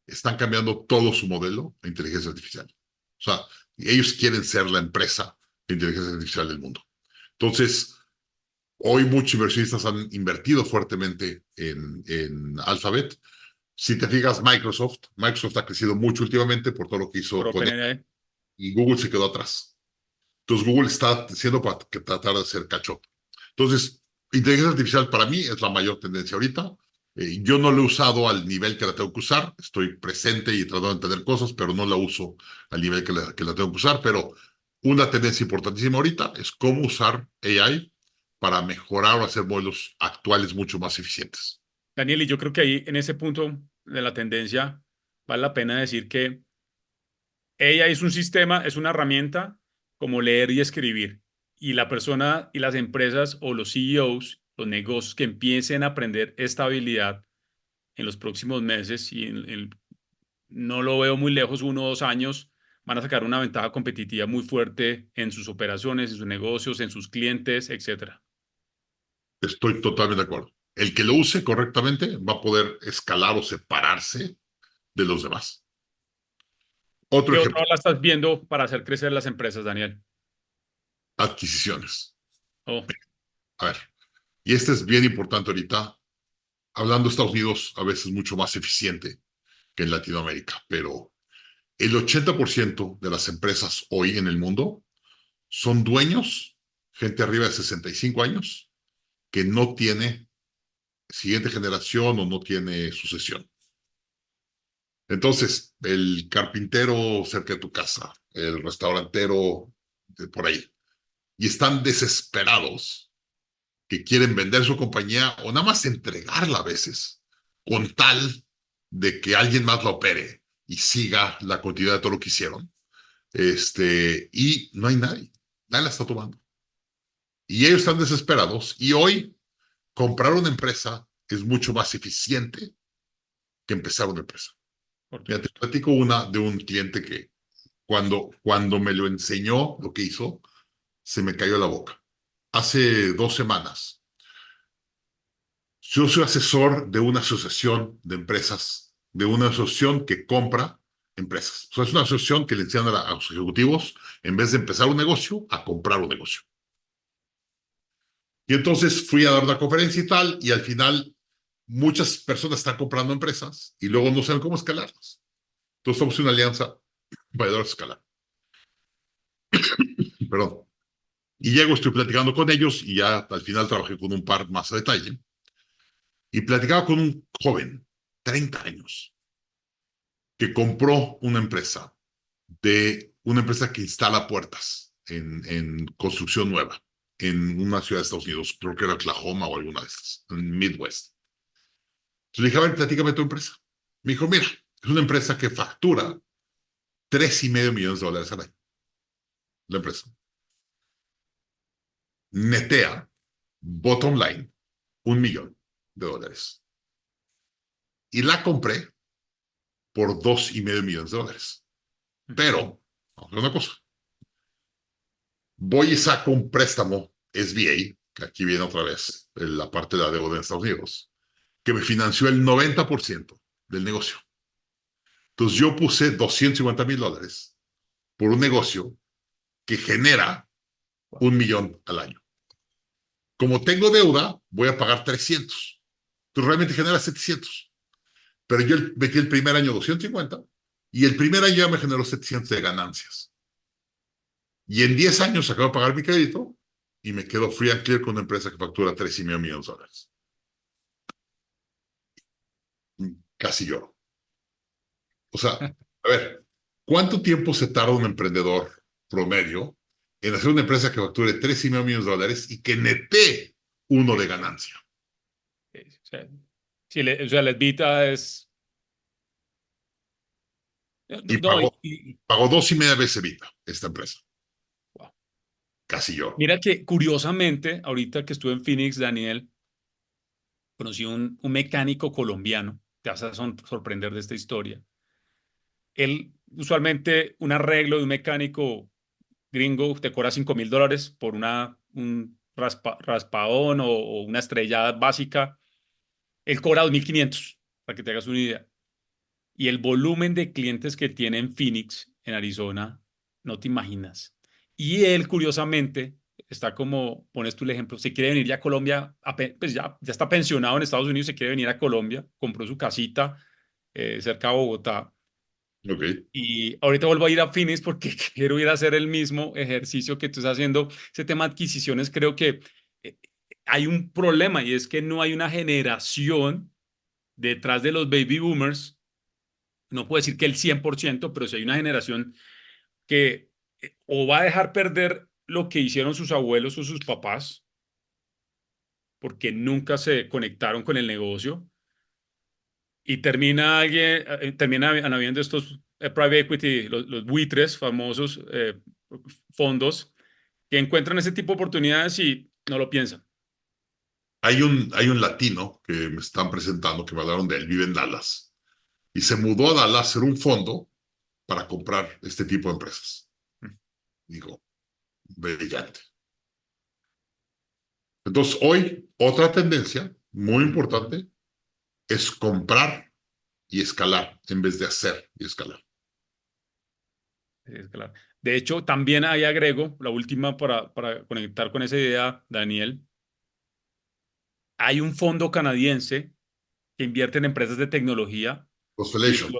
Están cambiando todo su modelo de inteligencia artificial. O sea, ellos quieren ser la empresa de inteligencia artificial del mundo. Entonces, hoy muchos inversionistas han invertido fuertemente en Alphabet. Si te fijas, Microsoft ha crecido mucho últimamente por todo lo que hizo Por con él OpenAI. y Google se quedó atrás. Entonces Google está haciendo para tratar de hacer catch up. Entonces, inteligencia artificial para mí es la mayor tendencia ahorita. Yo no la he usado al nivel que la tengo que usar. Estoy presente y tratando de entender cosas, pero no la uso al nivel que la tengo que usar. Pero una tendencia importantísima ahorita es cómo usar AI para mejorar o hacer modelos actuales mucho más eficientes. Daniel, y yo creo que ahí en ese punto de la tendencia vale la pena decir que ella es un sistema, es una herramienta como leer y escribir. Y la persona y las empresas o los CEOs, los negocios que empiecen a aprender esta habilidad en los próximos meses y no lo veo muy lejos, 1 o 2 años, van a sacar una ventaja competitiva muy fuerte en sus operaciones, en sus negocios, en sus clientes, etcétera. Estoy totalmente de acuerdo. El que lo use correctamente va a poder escalar o separarse de los demás. Otro ¿Qué otra ejemplo, la estás viendo para hacer crecer las empresas, Daniel? adquisiciones. Oh, A ver, y este es bien importante ahorita. Hablando de Estados Unidos, a veces mucho más eficiente que en Latinoamérica, pero el 80% de las empresas hoy en el mundo son dueños, gente arriba de 65 años, que no tiene siguiente generación o no tiene sucesión. Entonces, el carpintero cerca de tu casa, el restaurantero por ahí, y están desesperados que quieren vender su compañía o nada más entregarla a veces, con tal de que alguien más la opere y siga la continuidad de todo lo que hicieron. Y no hay nadie, nadie la está tomando. Y ellos están desesperados y hoy comprar una empresa es mucho más eficiente que empezar una empresa. por Mira, te Dios. platico una de un cliente que cuando me lo enseñó lo que hizo, se me cayó la boca. Hace 2 semanas, yo soy asesor de una asociación de empresas, de una asociación que compra empresas. O sea, es una asociación que le enseñan a los ejecutivos, en vez de empezar un negocio, a comprar un negocio. Y entonces fui a dar una conferencia y tal, y al final muchas personas están comprando empresas y luego no saben cómo escalarlas. Entonces somos una alianza para ayudar a escalar. Perdón. Y llego, estoy platicando con ellos y ya al final trabajé con un par más a detalle. Y platicaba con un joven, 30 años, que compró una empresa que instala puertas en construcción nueva en una ciudad de Estados Unidos, creo que era Oklahoma o alguna de estas, en Midwest. Entonces le dije, a ver, platícame tu empresa. Me dijo, mira, es una empresa que factura $3.5 millones al año. La empresa netea, bottom line, $1 millón. Y la compré por $2.5 millones. Pero, vamos a ver una cosa. Voy y saco un préstamo SBA, que aquí viene otra vez la parte de la deuda en Estados Unidos, que me financió el 90% del negocio. Entonces yo puse $250,000 por un negocio que genera $1 millón al año. Como tengo deuda, voy a pagar 300. Entonces realmente genera 700. Pero yo metí el primer año 250 y el primer año ya me generó 700 de ganancias. Y en 10 años acabo de pagar mi crédito y me quedo free and clear con una empresa que factura $3.5 millones. Casi lloro. O sea, a ver, ¿cuánto tiempo se tarda un emprendedor promedio en hacer una empresa que facture $3.5 millones y que netee uno de ganancia? Sí, o sea, sí, o sea, la Evita es... Y No, pagó 2.5 veces Evita esta empresa. wow. Casi lloro. Mira que curiosamente, ahorita que estuve en Phoenix, Daniel, conocí un mecánico colombiano, te vas a sorprender de esta historia. Él, usualmente, un arreglo de un mecánico gringo te cobra $5,000 por un raspadón o una estrellada básica. Él cobra 2,500, para que te hagas una idea. Y el volumen de clientes que tiene en Phoenix, en Arizona, no te imaginas. Y él, curiosamente, está como, pones tú el ejemplo, se quiere venir ya a Colombia, pues ya está pensionado en Estados Unidos, se quiere venir a Colombia, compró su casita cerca de Bogotá. Ok. Y ahorita vuelvo a ir a Phoenix porque quiero ir a hacer el mismo ejercicio que tú estás haciendo. Ese tema de adquisiciones, creo que eh, hay un problema y es que no hay una generación detrás de los baby boomers. No puedo decir que el 100%, pero sí hay una generación que o va a dejar perder lo que hicieron sus abuelos o sus papás porque nunca se conectaron con el negocio y terminan habiendo estos private equity, los buitres famosos, fondos que encuentran ese tipo de oportunidades y no lo piensan. Hay un latino que me están presentando, que me hablaron de él, vive en Dallas. Y se mudó a Dallas a hacer un fondo para comprar este tipo de empresas. Digo, brillante. Entonces, hoy, otra tendencia muy importante es comprar y escalar en vez de hacer y escalar. Es claro. De hecho, también ahí agrego la última para conectar con esa idea, Daniel. Hay un fondo canadiense que invierte en empresas de tecnología y Constellation,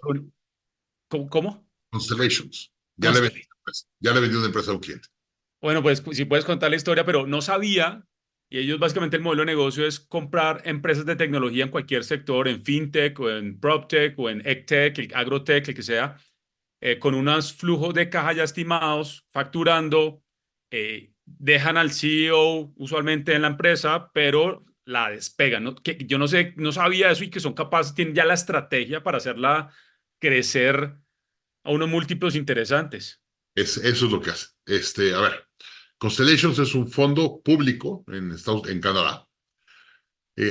¿cómo? Constellations. Constellation. Ya le vendí una empresa a un cliente. Bueno, pues si puedes contar la historia, pero no sabía. Y ellos básicamente el modelo de negocio es comprar empresas de tecnología en cualquier sector, en fintech o en proptech o en egtech, agrotech, el que sea, con unos flujos de caja ya estimados, facturando, dejan al CEO usualmente en la empresa, pero la despegan, ¿no? Que yo no sé, no sabía eso y que son capaces, tienen ya la estrategia para hacerla crecer a unos múltiplos interesantes. Eso es lo que hace. A ver, Constellations es un fondo público en Canadá.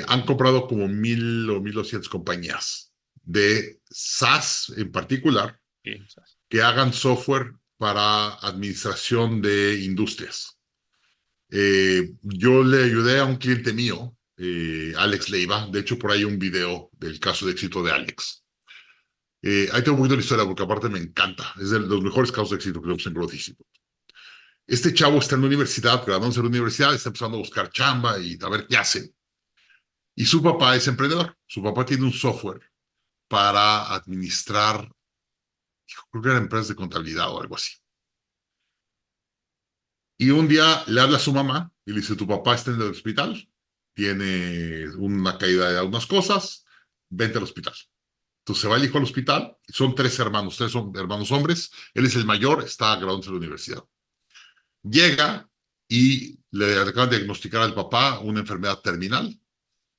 Han comprado como 1,000 o 1,200 compañías de SaaS en particular Sí, o sea, que hagan software para administración de industrias. Yo le ayudé a un cliente mío, Alex Leiva. De hecho, por ahí hay un video del caso de éxito de Alex. Ahí tengo un poquito de historia porque aparte me encanta. Es de los mejores casos de éxito que vemos en Growth Institute. Este chavo está en la universidad, graduándose de la universidad, está empezando a buscar chamba y a ver qué hace. Y su papá es emprendedor. Su papá tiene un software para administrar, creo que eran empresas de contabilidad o algo así. Y un día le habla a su mamá y le dice, tu papá está en el hospital, tiene una caída de algunas cosas, vente al hospital. Entonces se va el hijo al hospital, son tres son hermanos hombres, él es el mayor, está graduándose de la universidad. Llega y le acaban de diagnosticar al papá una enfermedad terminal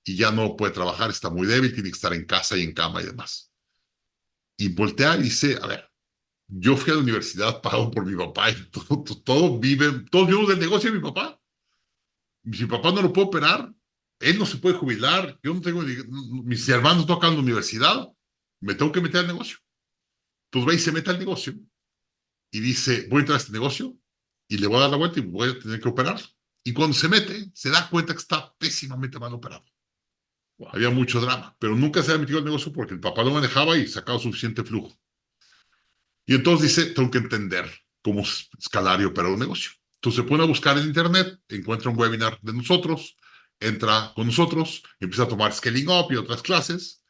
y ya no puede trabajar, está muy débil, tiene que estar en casa y en cama y demás. Y voltea y dice, a ver, yo fui a la universidad pagado por mi papá y todos vivimos del negocio de mi papá. Y si mi papá no lo puede operar, él no se puede jubilar, yo no tengo, mis hermanos tocan en la universidad, me tengo que meter al negocio. Entonces va y se mete al negocio y dice, voy a entrar a este negocio y le voy a dar la vuelta y voy a tener que operar. Y cuando se mete, se da cuenta que está pésimamente mal operado. Wow. Había mucho drama, pero nunca se había metido al negocio porque el papá lo manejaba y sacaba suficiente flujo. Y entonces dice, tengo que entender cómo escalar y operar un negocio. Entonces se pone a buscar en internet, encuentra un webinar de nosotros, entra con nosotros, empieza a tomar Scaling Up y otras clases.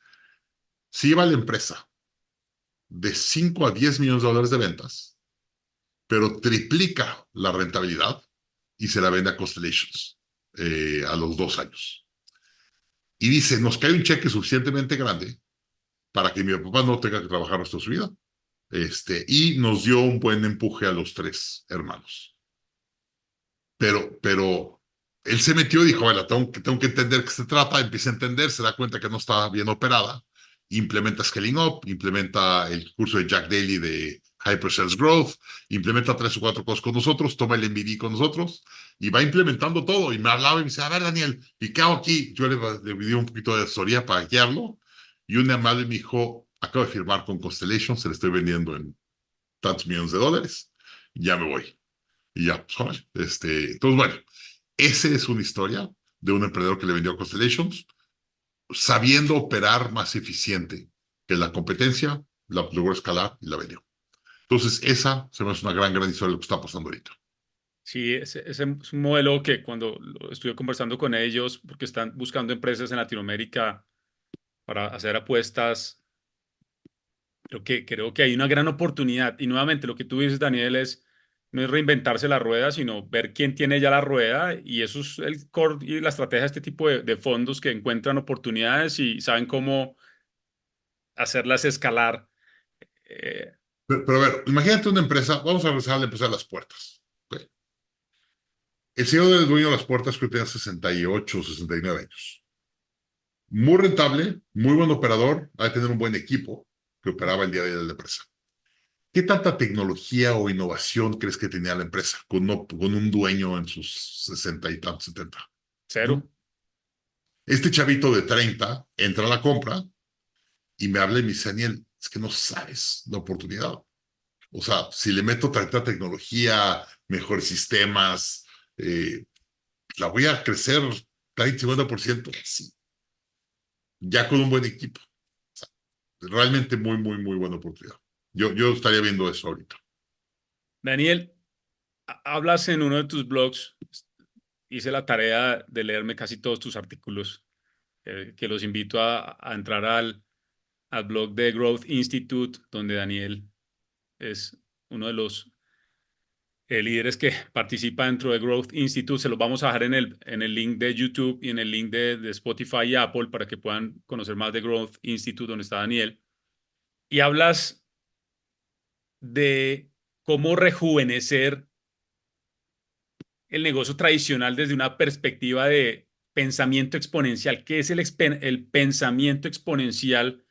Se lleva a la empresa de 5 a 10 millones de dólares de ventas, pero triplica la rentabilidad y se la vende a Constellations a los 2 años. Y dice, nos cae un cheque suficientemente grande para que mi papá no tenga que trabajar hasta su vida. Y nos dio un buen empuje a los tres hermanos. Pero él se metió y dijo, bueno, tengo que entender qué se trata, empieza a entender, se da cuenta que no está bien operada, implementa Scaling Up, implementa el curso de Jack Daly de Hyper Sales Growth, implementa 3 o 4 cosas con nosotros, toma el MBD con nosotros y va implementando todo. Y me hablaba y me dice, a ver, Daniel, ¿y qué hago aquí? Yo le di un poquito de asesoría para guiarlo y un amable me dijo, acabo de firmar con Constellation, se le estoy vendiendo en tantos millones de dólares, ya me voy. Y ya, pues, órale. Entonces, bueno, esa es una historia de un emprendedor que le vendió a Constellations, sabiendo operar más eficiente que la competencia, la logró escalar y la vendió. Entonces, esa se me hace una gran historia de lo que está pasando ahorita. Sí, ese es un modelo que cuando estuve conversando con ellos, porque están buscando empresas en Latinoamérica para hacer apuestas, creo que hay una gran oportunidad. Y nuevamente lo que tú dices, Daniel, no es reinventarse la rueda, sino ver quién tiene ya la rueda. Y eso es el core y la estrategia de este tipo de fondos que encuentran oportunidades y saben cómo hacerlas escalar. Eh, Pero a ver, imagínate una empresa, vamos a regresar a la empresa de las puertas. ¿Okay? El señor del dueño de las puertas creo que tenía 68 o 69 años. Muy rentable, muy buen operador, ha de tener un buen equipo que operaba el día a día de la empresa. ¿Qué tanta tecnología o innovación crees que tenía la empresa con un dueño en sus 60 y tantos, 70? Cero. ¿No? Este chavito de 30 entra a la compra y me habla y me dice, Daniel, es que no sabes la oportunidad. O sea, si le meto tanta tecnología, mejores sistemas, la voy a crecer 30-50%, sí, ya con un buen equipo. O sea, realmente muy buena oportunidad. Yo estaría viendo eso ahorita. Daniel, hablas en uno de tus blogs, hice la tarea de leerme casi todos tus artículos, que los invito a entrar al blog de Growth Institute, donde Daniel es uno de los líderes que participa dentro de Growth Institute. Se los vamos a dejar en el link de YouTube y en el link de Spotify y Apple para que puedan conocer más de Growth Institute, donde está Daniel. Y hablas de cómo rejuvenecer el negocio tradicional desde una perspectiva de pensamiento exponencial. ¿Qué es el pensamiento exponencial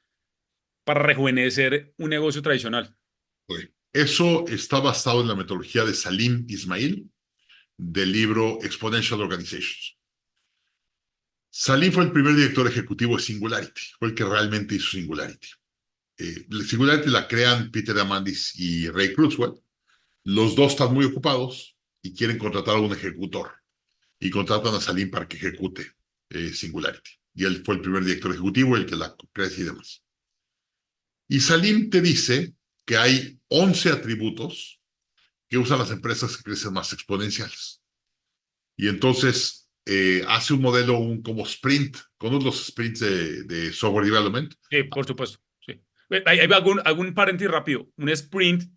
para rejuvenecer un negocio tradicional? Okay. Eso está basado en la metodología de Salim Ismail del libro Exponential Organizations. Salim fue el primer director ejecutivo de Singularity, fue el que realmente hizo Singularity. Singularity la crean Peter Diamandis y Ray Kurzweil. Los dos están muy ocupados y quieren contratar a un ejecutor. Y contratan a Salim para que ejecute Singularity. Y él fue el primer director ejecutivo, el que la crece y demás. Y Salim te dice que hay 11 atributos que usan las empresas que crecen más exponenciales. Y entonces hace un modelo como sprint, con los sprints de software development. Sí, por supuesto. Sí. Hay algún paréntesis rápido. Un sprint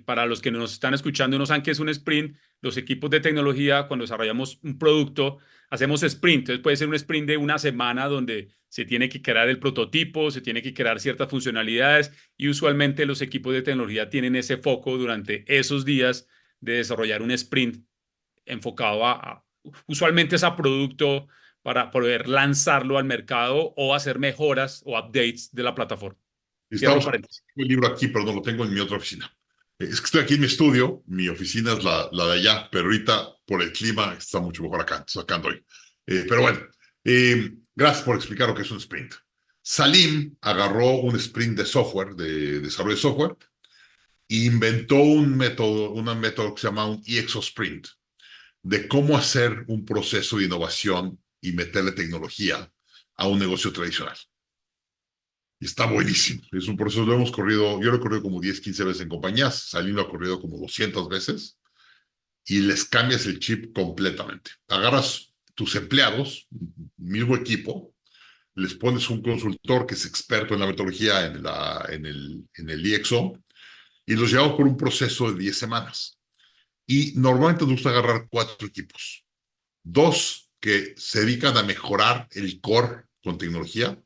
para los que nos están escuchando y no saben qué es un sprint, los equipos de tecnología, cuando desarrollamos un producto, hacemos sprint. Entonces puede ser un sprint de una semana donde se tiene que crear el prototipo, se tiene que crear ciertas funcionalidades y usualmente los equipos de tecnología tienen ese foco durante esos días de desarrollar un sprint enfocado usualmente es a producto para poder lanzarlo al mercado o hacer mejoras o updates de la plataforma. Cierro Estamos con paréntesis. el libro aquí, pero no lo tengo en mi otra oficina. Es que estoy aquí en mi estudio, mi oficina es la de allá, pero ahorita por el clima está mucho mejor acá, sacando hoy. Pero bueno, gracias por explicar lo que es un sprint. Salim agarró un sprint de software, de desarrollo de software, e inventó un método que se llama un EXO Sprint, de cómo hacer un proceso de innovación y meterle tecnología a un negocio tradicional. Y está buenísimo. Es un proceso, lo hemos corrido, yo lo he corrido como 10, 15 veces en compañías, Salim lo ha corrido como 200 veces, y les cambias el chip completamente. Agarras tus empleados, mismo equipo, les pones un consultor que es experto en la metodología, en el IXO, y los llevamos por un proceso de 10 semanas. Y normalmente nos gusta agarrar 4 equipos. 2 que se dedican a mejorar el core con tecnología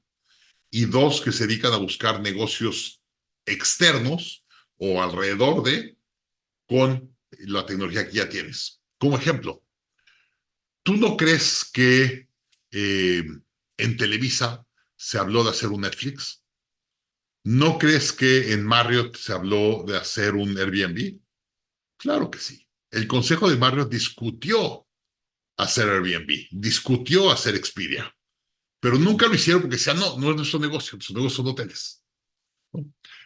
y 2 que se dedican a buscar negocios externos o alrededor de con la tecnología que ya tienes. Como ejemplo, ¿tú no crees que en Televisa se habló de hacer un Netflix? ¿No crees que en Marriott se habló de hacer un Airbnb? Claro que sí. El Consejo de Marriott discutió hacer Airbnb, discutió hacer Expedia, pero nunca lo hicieron porque decían, no, no es nuestro negocio son hoteles.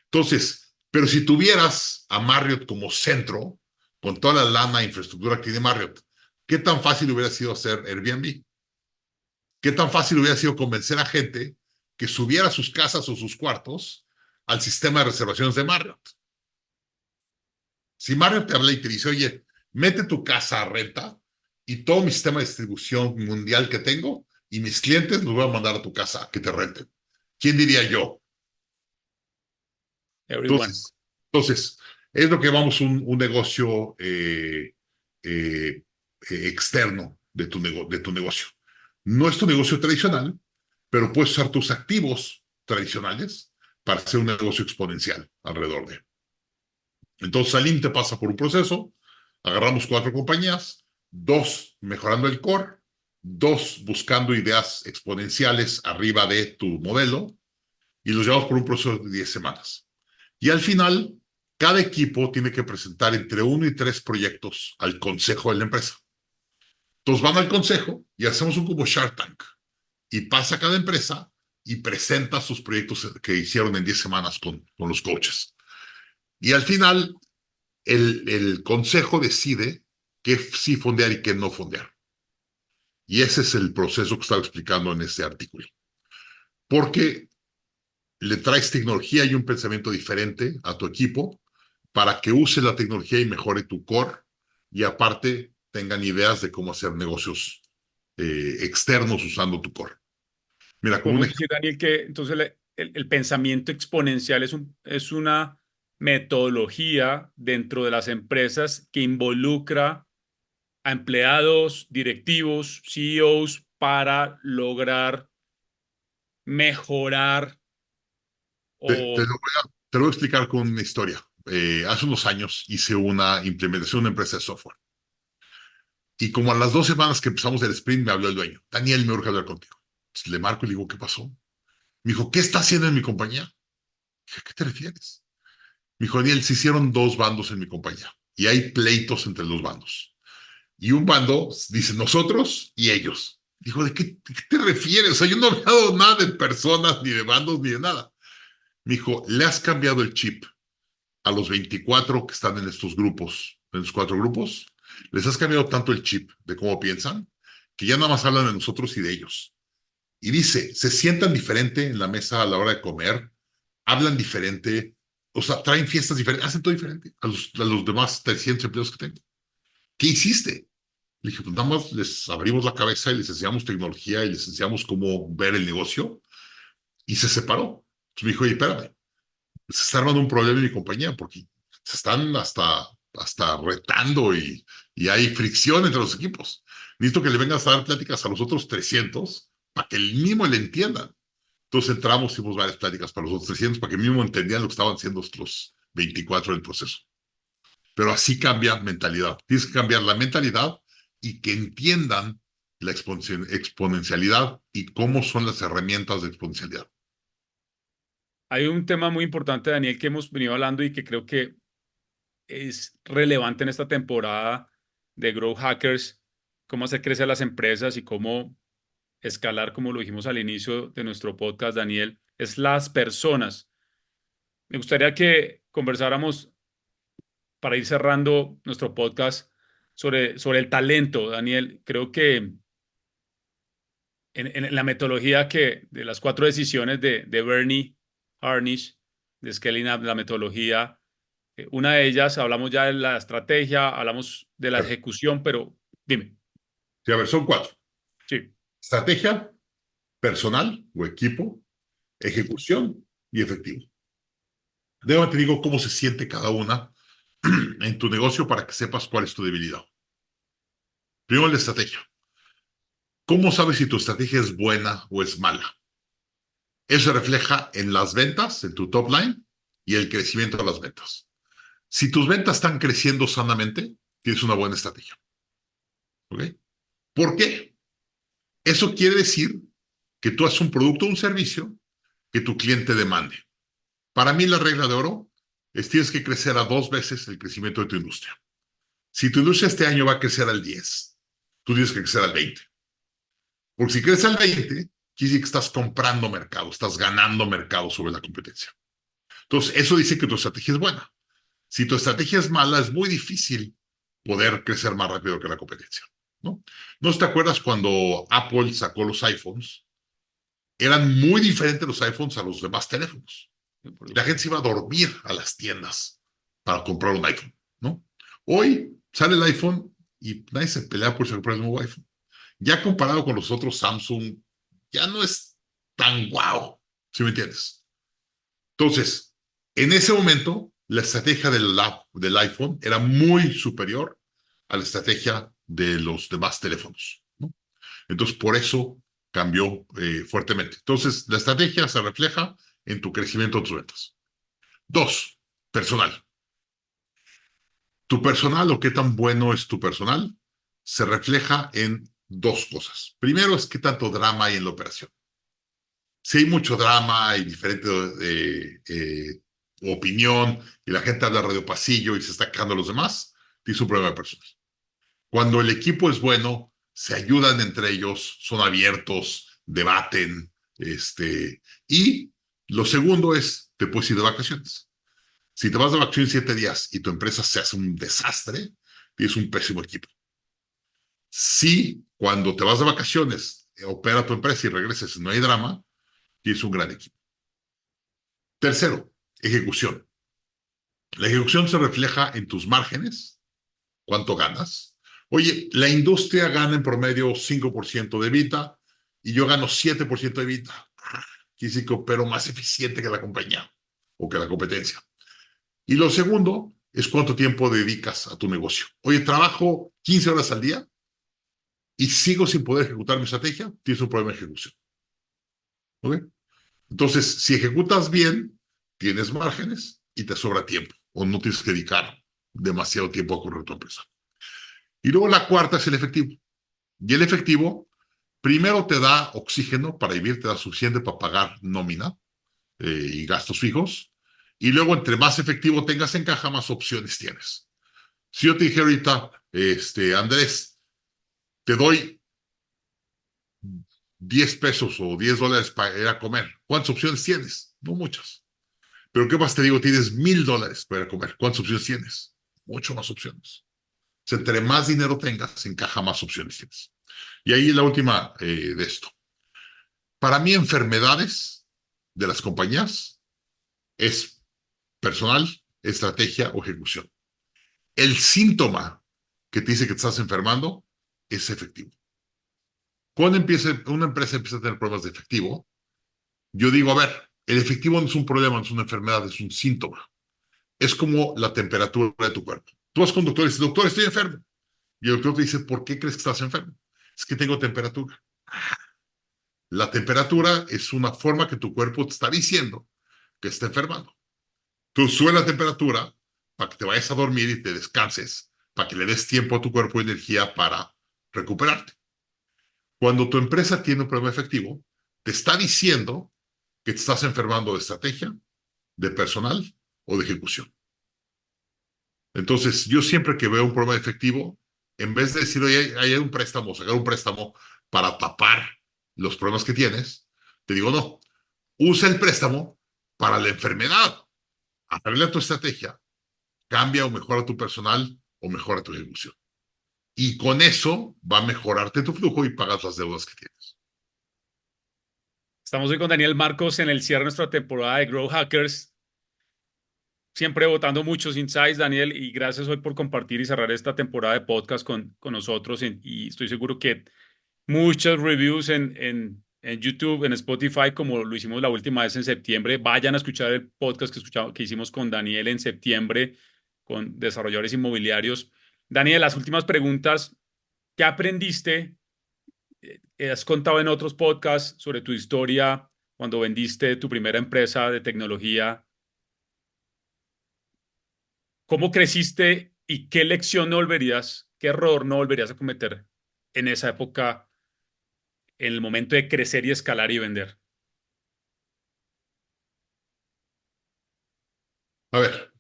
Entonces, pero si tuvieras a Marriott como centro, con toda la lana e infraestructura que tiene Marriott, ¿qué tan fácil hubiera sido hacer Airbnb? ¿Qué tan fácil hubiera sido convencer a gente que subiera sus casas o sus cuartos al sistema de reservaciones de Marriott? Si Marriott te habla y te dice, oye, mete tu casa a renta y todo mi sistema de distribución mundial que tengo y mis clientes los voy a mandar a tu casa a que te renten. ¿Quién diría yo? Everyone. Entonces es lo que llamamos un negocio externo de tu negocio. No es tu negocio tradicional, pero puedes usar tus activos tradicionales para hacer un negocio exponencial alrededor de. Entonces, Salim te pasa por un proceso, agarramos 4 compañías, 2 mejorando el core, 2 buscando ideas exponenciales arriba de tu modelo, y los llevamos por un proceso de 10 semanas. Y al final, cada equipo tiene que presentar entre 1 y 3 proyectos al consejo de la empresa. Entonces van al consejo y hacemos un como Shark Tank. Y pasa cada empresa y presenta sus proyectos que hicieron en 10 semanas con los coaches. Y al final, el consejo decide qué sí fondear y qué no fondear. Y ese es el proceso que estaba explicando en este artículo. Porque le traes tecnología y un pensamiento diferente a tu equipo para que use la tecnología y mejore tu core y aparte tengan ideas de cómo hacer negocios externos usando tu core. Mira, como un Podemos decir, Daniel, que entonces el pensamiento exponencial es una metodología dentro de las empresas que involucra a empleados, directivos, CEOs para lograr mejorar te o... lo voy a explicar con una historia. Hace unos años hice una implementación de una empresa de software. Y como a las 2 semanas que empezamos el sprint, me habló el dueño. Daniel, me urge hablar contigo. Entonces, le marco y le digo, ¿qué pasó? Me dijo, ¿qué está haciendo en mi compañía? Dije, ¿a qué te refieres? Me dijo, Daniel, se hicieron 2 bandos en mi compañía y hay pleitos entre los bandos. Y un bando dice nosotros y ellos. Dijo, ¿de qué te refieres? O sea, yo no he hablado nada de personas, ni de bandos, ni de nada. Me dijo, le has cambiado el chip a los 24 que están en estos grupos, en los 4 grupos. Les has cambiado tanto el chip de cómo piensan que ya nada más hablan de nosotros y de ellos. Y dice, se sientan diferente en la mesa a la hora de comer, hablan diferente, o sea, traen fiestas diferentes, hacen todo diferente a los demás 300 empleados que tengo. ¿Qué hiciste? Le dije, pues nada más les abrimos la cabeza y les enseñamos tecnología y les enseñamos cómo ver el negocio y se separó. Entonces me dijo, oye, espérame, se está armando un problema en mi compañía porque se están hasta retando y hay fricción entre los equipos. Necesito que le vengas a dar pláticas a los otros 300 para que el mismo le entiendan. Entonces entramos, hicimos varias pláticas para los otros 300 para que el mismo entendían lo que estaban haciendo los 24 del proceso. Pero así cambia mentalidad. Tienes que cambiar la mentalidad y que entiendan la exponencialidad y cómo son las herramientas de exponencialidad. Hay un tema muy importante, Daniel, que hemos venido hablando y que creo que es relevante en esta temporada de Growth Hackers, cómo hacer crecer las empresas y cómo escalar, como lo dijimos al inicio de nuestro podcast, Daniel, es las personas. Me gustaría que conversáramos para ir cerrando nuestro podcast sobre el talento, Daniel. Creo que en la metodología de las 4 decisiones de Bernie Harnish, de Scaling Up, la metodología, una de ellas, hablamos ya de la estrategia, hablamos de la ejecución, pero dime. Sí, a ver, son 4. Sí. Estrategia, personal o equipo, ejecución y efectivo. Te digo cómo se siente cada una en tu negocio para que sepas cuál es tu debilidad. Primero, la estrategia. ¿Cómo sabes si tu estrategia es buena o es mala? Eso se refleja en las ventas, en tu top line y el crecimiento de las ventas. Si tus ventas están creciendo sanamente, tienes una buena estrategia. ¿Ok? ¿Por qué? Eso quiere decir que tú haces un producto o un servicio que tu cliente demande. Para mí la regla de oro es tienes que crecer a 2 veces el crecimiento de tu industria. Si tu industria este año va a crecer al 10, tú tienes que crecer al 20. Porque si creces al 20, quiere decir que estás comprando mercado, estás ganando mercado sobre la competencia. Entonces, eso dice que tu estrategia es buena. Si tu estrategia es mala, es muy difícil poder crecer más rápido que la competencia, ¿no? ¿No te acuerdas cuando Apple sacó los iPhones? Eran muy diferentes los iPhones a los demás teléfonos. La gente se iba a dormir a las tiendas para comprar un iPhone, ¿no? Hoy sale el iPhone y nadie se pelea por comprar el nuevo iPhone. Ya comparado con los otros Samsung, ya no es tan guau, ¿sí me entiendes? Entonces, en ese momento, la estrategia del iPhone era muy superior a la estrategia de los demás teléfonos, ¿no? Entonces, por eso cambió fuertemente. Entonces, la estrategia se refleja en tu crecimiento de tus ventas. 2, personal. Tu personal o qué tan bueno es tu personal se refleja en 2 cosas. Primero es qué tanto drama hay en la operación. Si hay mucho drama y diferente opinión y la gente habla radio pasillo y se está quejando a los demás, tienes un problema de personal. Cuando el equipo es bueno, se ayudan entre ellos, son abiertos, debaten, y lo segundo es, te puedes ir de vacaciones. Si te vas de vacaciones 7 días y tu empresa se hace un desastre, tienes un pésimo equipo. Si cuando te vas de vacaciones, opera tu empresa y regreses y no hay drama, tienes un gran equipo. Tercero, ejecución. La ejecución se refleja en tus márgenes, cuánto ganas. Oye, la industria gana en promedio 5% de EBITDA y yo gano 7% de EBITDA. Quiere decir que opero más eficiente que la compañía o que la competencia. Y lo segundo es cuánto tiempo dedicas a tu negocio. Oye, trabajo 15 horas al día y sigo sin poder ejecutar mi estrategia, tienes un problema de ejecución. ¿Ok? Entonces, si ejecutas bien, tienes márgenes y te sobra tiempo o no tienes que dedicar demasiado tiempo a correr tu empresa. Y luego la cuarta es el efectivo. Y el efectivo, primero te da oxígeno para vivir, te da suficiente para pagar nómina y gastos fijos. Y luego, entre más efectivo tengas en caja, más opciones tienes. Si yo te dije ahorita, Andrés, te doy 10 pesos o $10 para ir a comer, ¿cuántas opciones tienes? No muchas. Pero ¿qué más te digo? Tienes $1,000 para ir a comer. ¿Cuántas opciones tienes? Mucho más opciones. O sea, entre más dinero tengas, en caja más opciones tienes. Y ahí la última de esto. Para mí, enfermedades de las compañías es personal, estrategia o ejecución. El síntoma que te dice que te estás enfermando es efectivo. Cuando una empresa empieza a tener problemas de efectivo, yo digo, a ver, el efectivo no es un problema, no es una enfermedad, es un síntoma. es como la temperatura de tu cuerpo. Tú vas con un doctor y dices, doctor, estoy enfermo. Y el doctor te dice, ¿por qué crees que estás enfermo? Es que tengo temperatura. La temperatura es una forma que tu cuerpo te está diciendo que está enfermando. Tú subes la temperatura para que te vayas a dormir y te descanses, para que le des tiempo a tu cuerpo y energía para recuperarte. Cuando tu empresa tiene un problema efectivo, te está diciendo que te estás enfermando de estrategia, de personal o de ejecución. Entonces, yo siempre que veo un problema efectivo, en vez de decir, oye, hay un préstamo, sacar un préstamo para tapar los problemas que tienes, te digo, no, usa el préstamo para la enfermedad, arregla tu estrategia, cambia o mejora tu personal o mejora tu ejecución. Y con eso va a mejorarte tu flujo y pagas las deudas que tienes. Estamos hoy con Daniel Marcos en el cierre de nuestra temporada de Grow Hackers. Siempre botando muchos insights, Daniel, y gracias hoy por compartir y cerrar esta temporada de podcast con nosotros. Y estoy seguro que muchos reviews en YouTube, en Spotify, como lo hicimos la última vez en septiembre. Vayan a escuchar el podcast que hicimos con Daniel en septiembre, con desarrolladores inmobiliarios. Daniel, las últimas preguntas. ¿Qué aprendiste? Has contado en otros podcasts sobre tu historia cuando vendiste tu primera empresa de tecnología. ¿Cómo creciste y qué lección no volverías, qué error no volverías a cometer en esa época, en el momento de crecer y escalar y vender? A ver,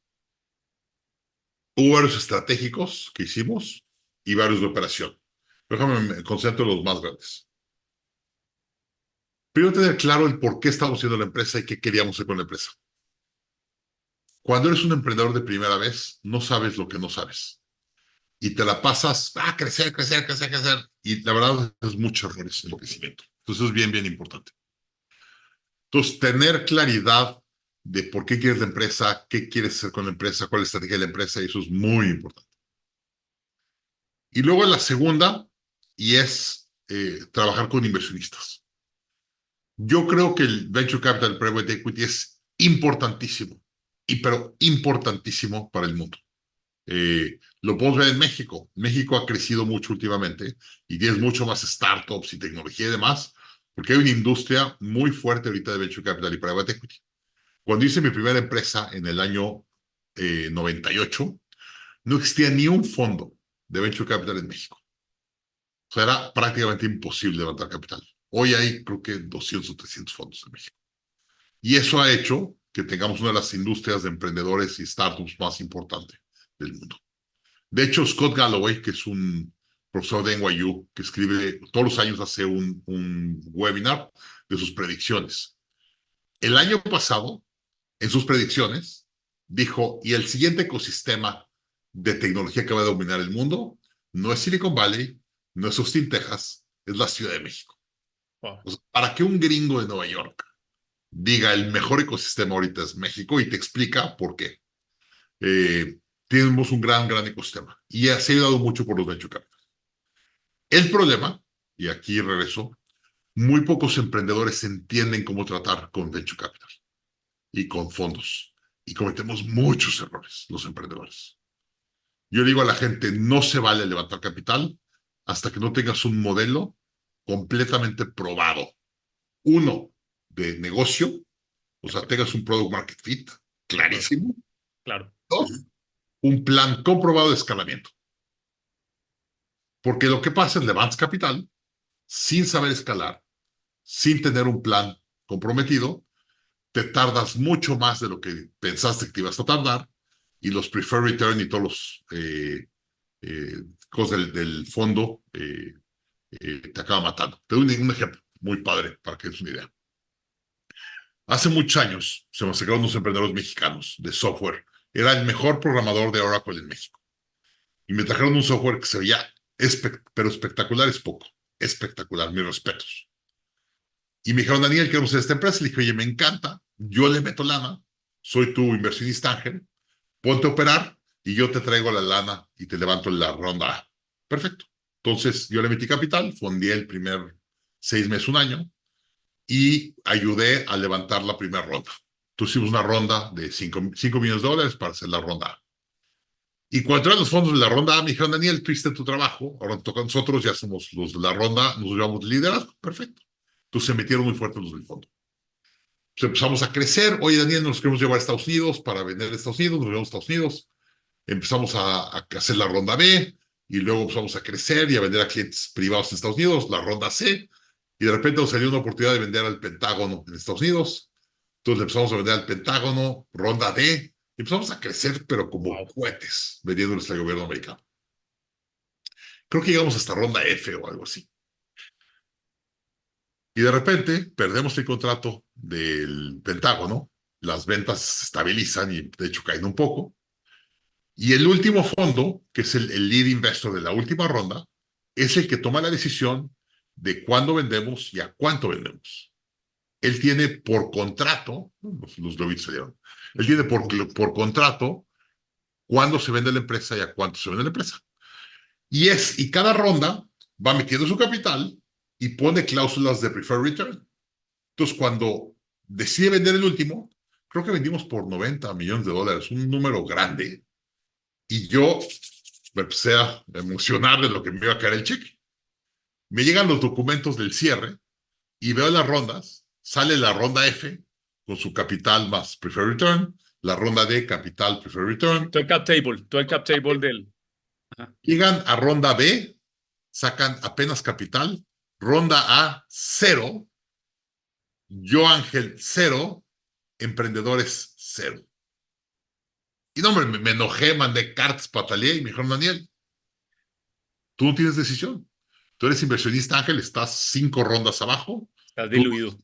hubo varios estratégicos que hicimos y varios de operación. Déjame me concentro en los más grandes. Primero, tener claro el por qué estamos haciendo la empresa y qué queríamos hacer con la empresa. Cuando eres un emprendedor de primera vez, no sabes lo que no sabes. Y te la pasas a crecer, crecer, crecer, crecer. Y la verdad es muchos errores en el crecimiento. Entonces es bien, bien importante. Entonces, tener claridad de por qué quieres la empresa, qué quieres hacer con la empresa, cuál es la estrategia de la empresa, y eso es muy importante. Y luego la segunda, y es trabajar con inversionistas. Yo creo que el Venture Capital, Private Equity es importantísimo, pero importantísimo para el mundo. Lo podemos ver en México. México ha crecido mucho últimamente y tienes mucho más startups y tecnología y demás, porque hay una industria muy fuerte ahorita de Venture Capital y Private Equity. Cuando hice mi primera empresa en el año 98, no existía ni un fondo de Venture Capital en México. O sea, era prácticamente imposible levantar capital. Hoy hay, creo que 200 o 300 fondos en México. Y eso ha hecho que tengamos una de las industrias de emprendedores y startups más importantes del mundo. De hecho, Scott Galloway, que es un profesor de NYU, que escribe todos los años, hace un webinar de sus predicciones. El año pasado, en sus predicciones, dijo, y el siguiente ecosistema de tecnología que va a dominar el mundo no es Silicon Valley, no es Austin, Texas, es la Ciudad de México. Wow. O sea, para que un gringo de Nueva York diga el mejor ecosistema ahorita es México y te explica por qué. Tenemos un gran ecosistema y se ha ayudado mucho por los venture capital. El problema, y aquí regreso, muy pocos emprendedores entienden cómo tratar con venture capital y con fondos. Y cometemos muchos errores los emprendedores. Yo digo a la gente, no se vale levantar capital hasta que no tengas un modelo completamente probado. Uno, de negocio, o sea, tengas un product market fit clarísimo. Claro. Dos, un plan comprobado de escalamiento. Porque lo que pasa es levantas capital sin saber escalar, sin tener un plan comprometido, te tardas mucho más de lo que pensaste que te ibas a tardar y los preferred return y todos los cosas del fondo te acaban matando. Te doy un ejemplo muy padre para que des una idea. Hace muchos años se me acercaron unos emprendedores mexicanos de software. Era el mejor programador de Oracle en México. Y me trajeron un software que se veía, pero espectacular es poco. Espectacular, mis respetos. Y me dijeron, Daniel, queremos hacer esta empresa. Le dije, oye, me encanta, yo le meto lana, soy tu inversionista ángel, ponte a operar y yo te traigo la lana y te levanto la ronda A. Perfecto. Entonces, yo le metí capital, fondeé el primer 6 meses, un año, y ayudé a levantar la primera ronda. Entonces hicimos una ronda de 5 millones de dólares para hacer la ronda A. Y cuando entraron los fondos de la ronda A, me dijeron, Daniel, tú hiciste tu trabajo, ahora nos toca a nosotros, ya somos los de la ronda, nos llevamos liderazgo, perfecto. Entonces se metieron muy fuerte los del fondo. Entonces empezamos a crecer, oye, Daniel, nos queremos llevar a Estados Unidos para vender a Estados Unidos, nos llevamos a Estados Unidos, empezamos a hacer la ronda B, y luego empezamos a crecer y a vender a clientes privados en Estados Unidos, la ronda C, y de repente nos salió una oportunidad de vender al Pentágono en Estados Unidos, entonces empezamos a vender al Pentágono, ronda D, y empezamos a crecer, pero como cohetes, vendiéndoles al gobierno americano. Creo que llegamos hasta ronda F o algo así. Y de repente perdemos el contrato del Pentágono, las ventas se estabilizan y de hecho caen un poco. Y el último fondo, que es el lead investor de la última ronda, es el que toma la decisión de cuándo vendemos y a cuánto vendemos. Él tiene por contrato, los globitos salieron, él tiene por contrato cuándo se vende la empresa y a cuánto se vende la empresa. Y cada ronda va metiendo su capital y pone cláusulas de preferred return. Entonces, cuando decide vender el último, creo que vendimos por 90 millones de dólares, un número grande. Y yo me empecé a emocionar de lo que me iba a caer el cheque. Me llegan los documentos del cierre y veo las rondas. Sale la ronda F con su capital más preferred return, la ronda D, capital preferred return. Todo el cap table del... Ajá. Llegan a ronda B, sacan apenas capital, ronda A, 0, yo Ángel, 0, emprendedores, 0. Y no, hombre, me enojé, mandé cartas, pataleé y me dijeron, Daniel, tú no tienes decisión. Tú eres inversionista, Ángel, estás 5 rondas abajo. Estás diluido.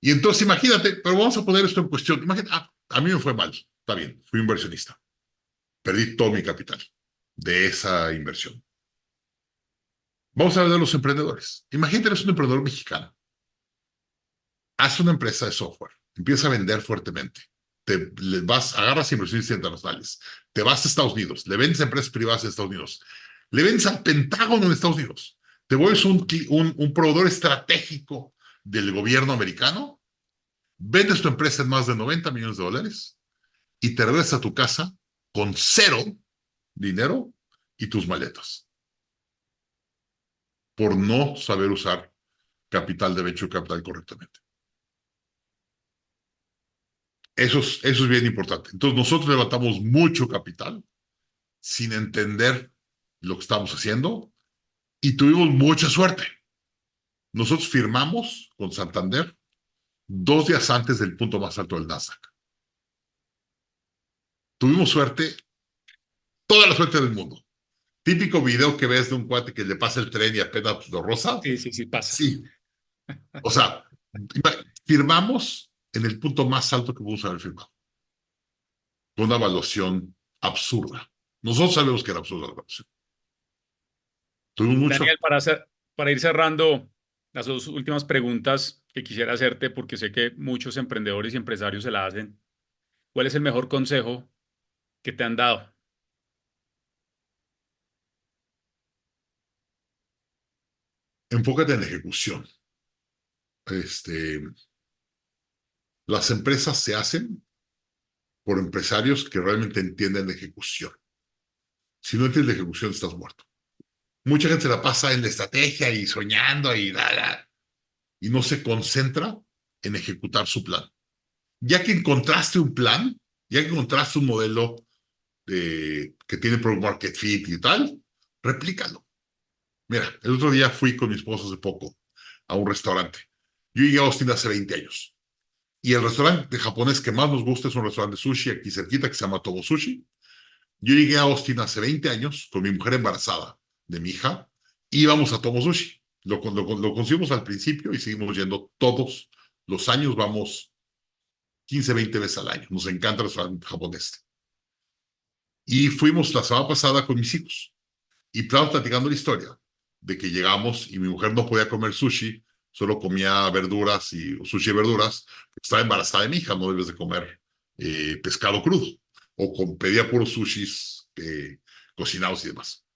Y entonces imagínate, pero vamos a poner esto en cuestión. Imagínate, a mí me fue mal, está bien, fui inversionista. Perdí todo mi capital de esa inversión. Vamos a hablar de los emprendedores. Imagínate, eres un emprendedor mexicano. Haz una empresa de software, empieza a vender fuertemente. Agarras inversionistas internacionales, te vas a Estados Unidos, le vendes a empresas privadas en Estados Unidos, le vendes al Pentágono en Estados Unidos, te vuelves un proveedor estratégico del gobierno americano, vendes tu empresa en más de 90 millones de dólares y te regresas a tu casa con 0 dinero y tus maletas por no saber usar capital de venture capital correctamente. Eso es bien importante. Entonces nosotros levantamos mucho capital sin entender lo que estamos haciendo y tuvimos mucha suerte. Nosotros firmamos con Santander 2 días antes del punto más alto del Nasdaq. Tuvimos suerte, toda la suerte del mundo. Típico video que ves de un cuate que le pasa el tren y apenas lo roza. Sí, pasa. Sí. O sea, firmamos en el punto más alto que pudimos haber firmado. Con una evaluación absurda. Nosotros sabemos que era absurda la evaluación. Tuvimos mucho. Daniel, para ir cerrando, las 2 últimas preguntas que quisiera hacerte, porque sé que muchos emprendedores y empresarios se la hacen. ¿Cuál es el mejor consejo que te han dado? Enfócate en la ejecución. Las empresas se hacen por empresarios que realmente entienden la ejecución. Si no entiendes la ejecución, estás muerto. Mucha gente se la pasa en la estrategia y soñando y no se concentra en ejecutar su plan. Ya que encontraste un plan, ya que encontraste un modelo que tiene product market fit y tal, replícalo. Mira, el otro día fui con mi esposo hace poco a un restaurante. Yo llegué a Austin hace 20 años. Y el restaurante japonés que más nos gusta es un restaurante de sushi aquí cerquita que se llama Tomo Sushi. Yo llegué a Austin hace 20 años con mi mujer embarazada de mi hija y íbamos a Tomo Sushi. Lo conseguimos al principio y seguimos yendo todos los años. Vamos 15, 20 veces al año. Nos encanta el restaurante japonés. Y fuimos la semana pasada con mis hijos. Y estábamos platicando la historia de que llegamos y mi mujer no podía comer sushi, solo comía verduras y sushi y verduras, porque estaba embarazada de mi hija, no debes de comer pescado crudo. Pedía puros sushis cocinados y demás.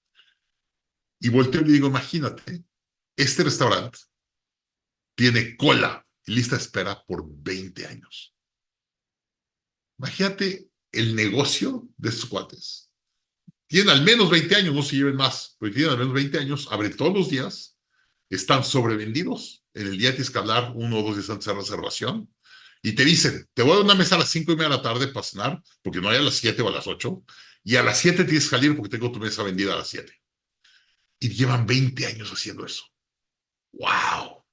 Y volteo y le digo, imagínate, este restaurante tiene cola y lista de espera por 20 años. Imagínate el negocio de estos cuates. Tienen al menos 20 años, no se lleven más, pero tienen al menos 20 años, abren todos los días, están sobrevendidos. En el día tienes que hablar 1 o 2 días antes de reservación y te dicen, te voy a dar una mesa a las 5:30 de la tarde para cenar, porque no hay a las 7 o a las 8, y a las 7 tienes que salir porque tengo tu mesa vendida a las 7. Y llevan 20 años haciendo eso. ¡Wow!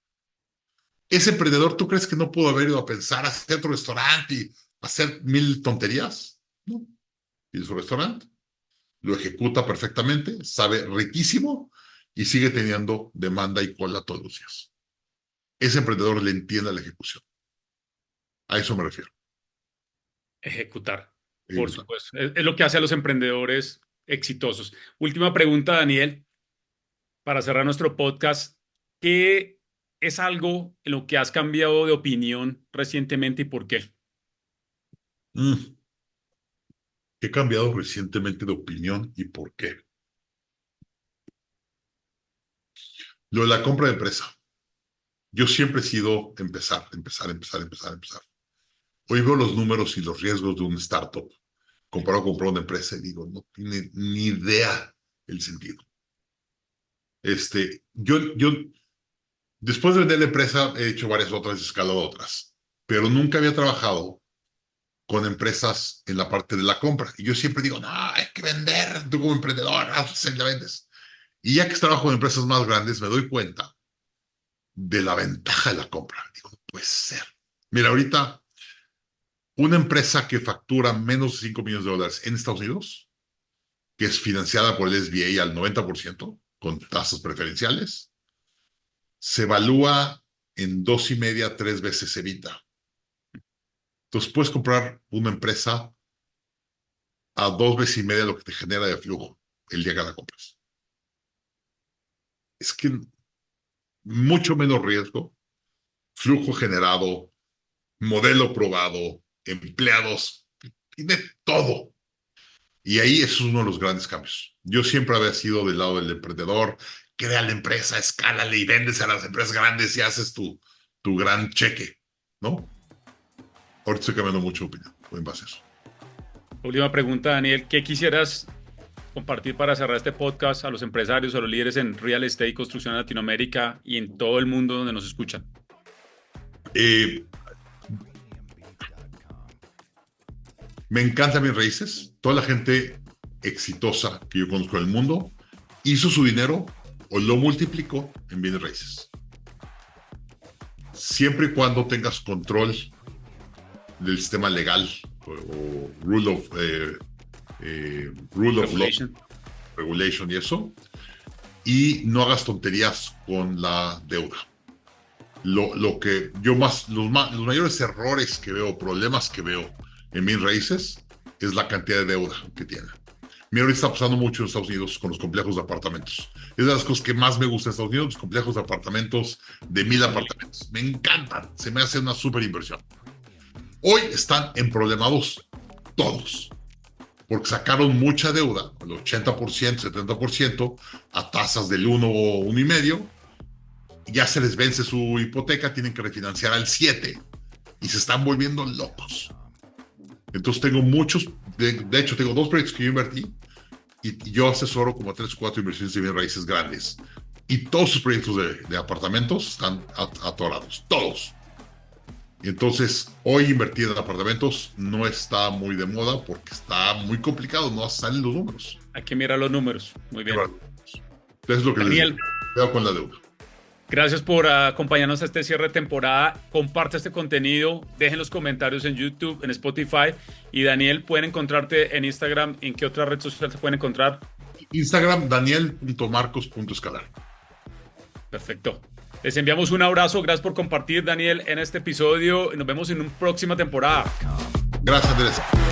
Ese emprendedor, ¿tú crees que no pudo haber ido a pensar, a hacer otro restaurante y hacer 1000 tonterías? No. Tiene su restaurante, lo ejecuta perfectamente, sabe riquísimo y sigue teniendo demanda y cola todos los días. Ese emprendedor le entiende la ejecución. A eso me refiero. Ejecutar, por supuesto. Es lo que hace a los emprendedores exitosos. Última pregunta, Daniel, para cerrar nuestro podcast. ¿Qué es algo en lo que has cambiado de opinión recientemente y por qué? He cambiado recientemente de opinión y por qué. Lo de la compra de empresa. Yo siempre he sido empezar. Hoy veo los números y los riesgos de un startup comparado con comprar una empresa y digo, no tiene ni idea el sentido. Yo después de vender la empresa he hecho varias otras, escalado otras, pero nunca había trabajado con empresas en la parte de la compra. Y yo siempre digo, no, hay que vender, tú como emprendedor, la vendes. Y ya que trabajo con empresas más grandes, me doy cuenta de la ventaja de la compra. Digo, no puede ser. Mira, ahorita, una empresa que factura menos de $5 millones en Estados Unidos, que es financiada por el SBA al 90%, con tasas preferenciales, se evalúa en 2.5, 3 veces EBITDA. Entonces puedes comprar una empresa a 2 veces y media lo que te genera de flujo el día que la compras. Es que mucho menos riesgo, flujo generado, modelo probado, empleados, tiene todo. Y ahí eso es uno de los grandes cambios. Yo siempre había sido del lado del emprendedor, crea la empresa, escálale y vendes a las empresas grandes y haces tu gran cheque, ¿no? Ahorita estoy cambiando mucho de opinión en base a eso. Última pregunta, Daniel. ¿Qué quisieras compartir para cerrar este podcast a los empresarios, a los líderes en real estate y construcción en Latinoamérica y en todo el mundo donde nos escuchan? Me encantan mis raíces. Toda la gente exitosa que yo conozco en el mundo hizo su dinero o lo multiplicó en bienes raíces. Siempre y cuando tengas control del sistema legal o rule of law, regulation y eso, y no hagas tonterías con la deuda. Lo que yo los mayores errores que veo, problemas que veo en mis raíces es la cantidad de deuda que tiene. Mira, ahorita está pasando mucho en Estados Unidos con los complejos de apartamentos. Es de las cosas que más me gustan en Estados Unidos, los complejos de apartamentos de 1,000 apartamentos. Me encantan, se me hace una súper inversión. Hoy están emproblemados todos, porque sacaron mucha deuda, el 80%, 70%, a tasas del 1 o 1,5%, ya se les vence su hipoteca, tienen que refinanciar al 7%, y se están volviendo locos. Entonces tengo muchos, de hecho tengo 2 proyectos que yo invertí, y yo asesoro como 3 o 4 inversiones de bienes raíces grandes, y todos sus proyectos de apartamentos están atorados, todos. Y entonces, hoy invertir en apartamentos no está muy de moda porque está muy complicado, no salen los números. Hay que mirar los números. Muy bien. Es lo que Daniel, les veo con la deuda. Gracias por acompañarnos a este cierre de temporada. Comparte este contenido, dejen los comentarios en YouTube, en Spotify. Y Daniel, pueden encontrarte en Instagram. ¿En qué otra red social se pueden encontrar? Instagram, daniel.marcos.escalar. Perfecto. Les enviamos un abrazo. Gracias por compartir, Daniel, en este episodio. Nos vemos en una próxima temporada. Gracias, Andrés.